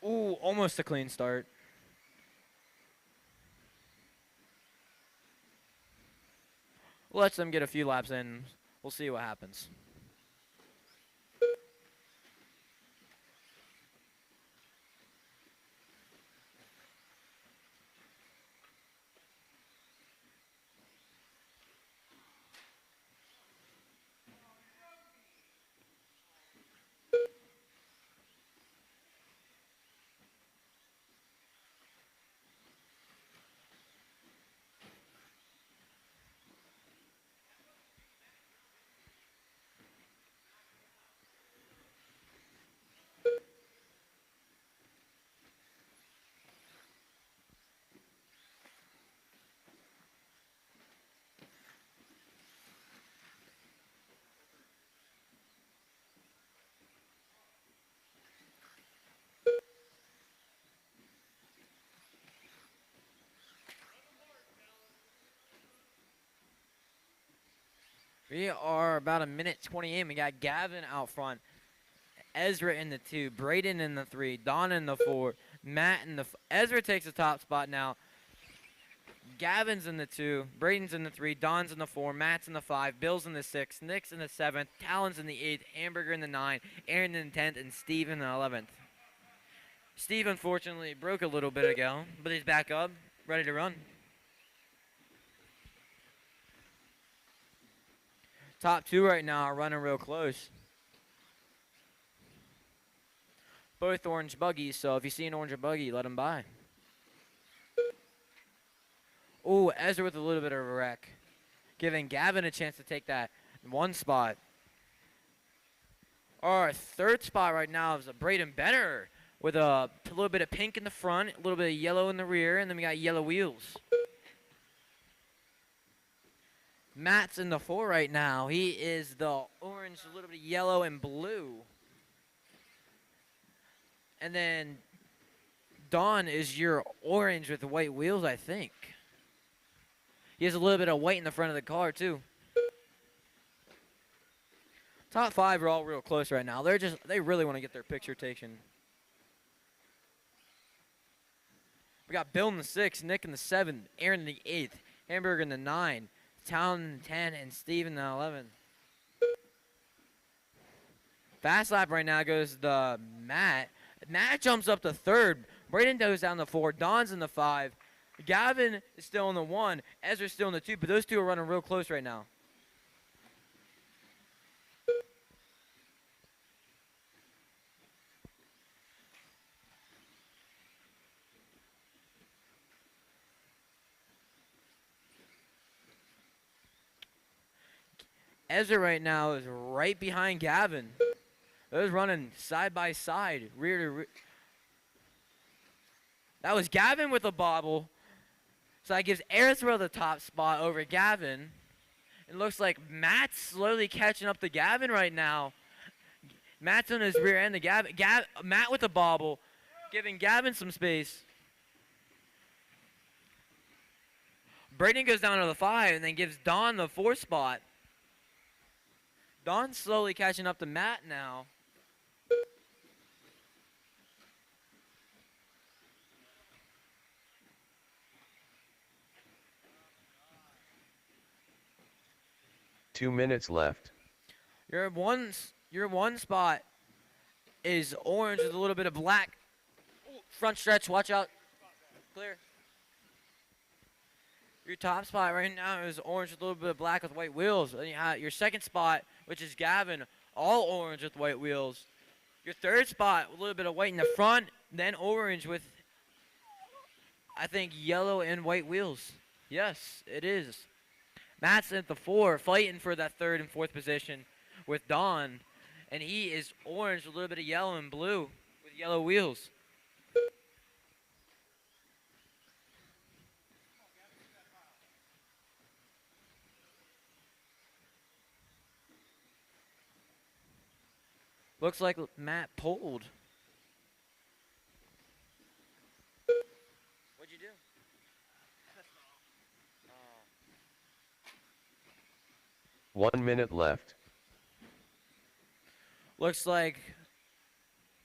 Ooh, almost a clean start. Let's them get a few laps in. We'll see what happens. We are about a minute 20 in. We got Gavin out front, Ezra in the 2, Braden in the 3, Don in the 4, Matt in the Ezra takes the top spot now. Gavin's in the 2, Braden's in the 3, Don's in the 4, Matt's in the 5, Bill's in the 6, Nick's in the 7th, Talon's in the 8th, Hamburger in the 9, Aaron in the 10th, and Steve in the 11th. Steve unfortunately broke a little bit ago, but he's back up, ready to run. Top 2 right now are running real close. Both orange buggies, so if you see an orange buggy, let them by. Oh, Ezra with a little bit of a wreck, giving Gavin a chance to take that 1 spot. Our 3rd spot right now is a Braden Benner with a little bit of pink in the front, a little bit of yellow in the rear, and then we got yellow wheels. Matt's in the 4 right now. He is the orange, a little bit of yellow and blue. And then Don is your orange with the white wheels, I think. He has a little bit of white in the front of the car, too. Top 5 are all real close right now. They really want to get their picture taken. We got Bill in the 6, Nick in the 7, Aaron in the 8th, Hamburger in the 9, Talon in the 10, and Steve in the 11. Fast lap right now goes to Matt. Matt jumps up to 3rd. Braden goes down to 4. Don's in the 5. Gavin is still in the 1. Ezra's still in the 2, but those 2 are running real close right now. Ezra right now is right behind Gavin. Those running side by side, rear to rear. That was Gavin with a bobble. So that gives Ezra the top spot over Gavin. It looks like Matt's slowly catching up to Gavin right now. Matt's on his rear end to Gavin. Matt with a bobble, giving Gavin some space. Braden goes down to the 5 and then gives Don the 4 spot. Don's slowly catching up to Matt now. Two minutes left. Your one spot is orange with a little bit of black. Ooh, front stretch, watch out. Clear. Your top spot right now is orange with a little bit of black with white wheels. And you have your 2nd spot, which is Gavin, all orange with white wheels. Your 3rd spot, a little bit of white in the front, then orange with, I think, yellow and white wheels. Yes, it is. Matt's at the 4, fighting for that 3rd and 4th position with Don. And he is orange with a little bit of yellow and blue with yellow wheels. Looks like Matt pulled. What'd you do? 1 minute left. Looks like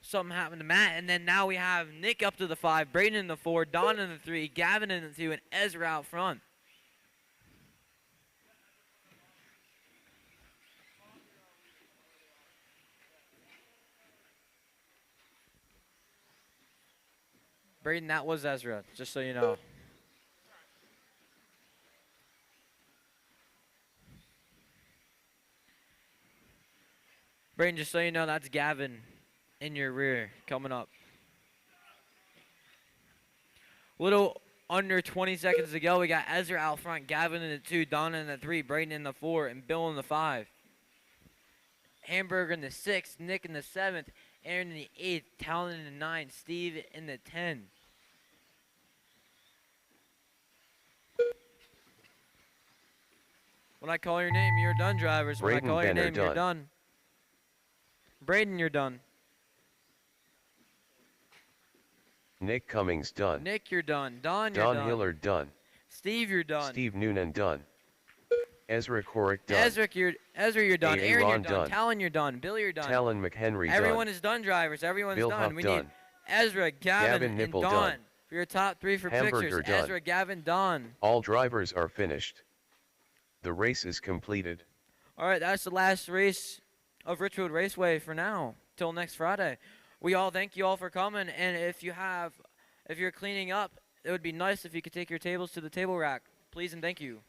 something happened to Matt. And then now we have Nick up to the 5, Braden in the 4, Don in the 3, Gavin in the 2, and Ezra out front. Braden, that was Ezra, just so you know. Braden, just so you know, that's Gavin in your rear coming up. Little under 20 seconds to go. We got Ezra out front, Gavin in the 2, Don in the 3, Braden in the 4, and Bill in the 5. Hamburger in the 6th, Nick in the 7th, Aaron in the 8th, Talon in the 9, Steve in the 10. When I call your name, you're done, drivers. When Braden I call your Benner name, you're done. Braden, you're done. Nick Cummings done. Nick, you're done. Don, you're done. Don Hillard done. Steve, you're done. Steve Noonan done. Ezra Korik done. Ezra, you're done. A. Aaron, you're Ron done. done. Talon, you're done. Bill, you're done. Talon McHenry Everyone done. is done, drivers. Everyone's Bill done. Huff We done. need Ezra, Gavin, Gavin and Nipple Don done. for your top 3 for Hamburger pictures. done. Ezra, Gavin, Don. All drivers are finished. The race is completed. All right, that's the last race of Richfield Raceway for now. Till next Friday. We all thank you all for coming. And if you're cleaning up, it would be nice if you could take your tables to the table rack. Please and thank you.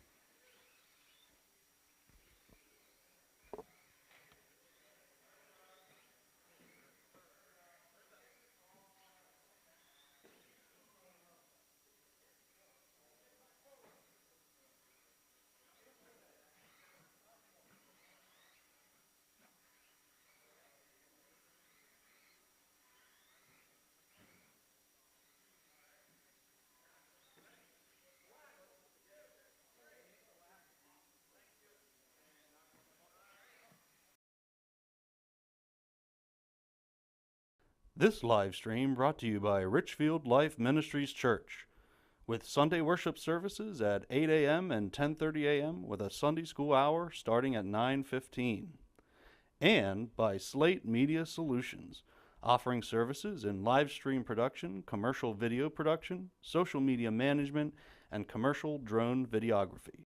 This live stream brought to you by Richfield Life Ministries Church, with Sunday worship services at 8 a.m. and 10:30 a.m. with a Sunday school hour starting at 9:15. And by Slate Media Solutions, offering services in live stream production, commercial video production, social media management, and commercial drone videography.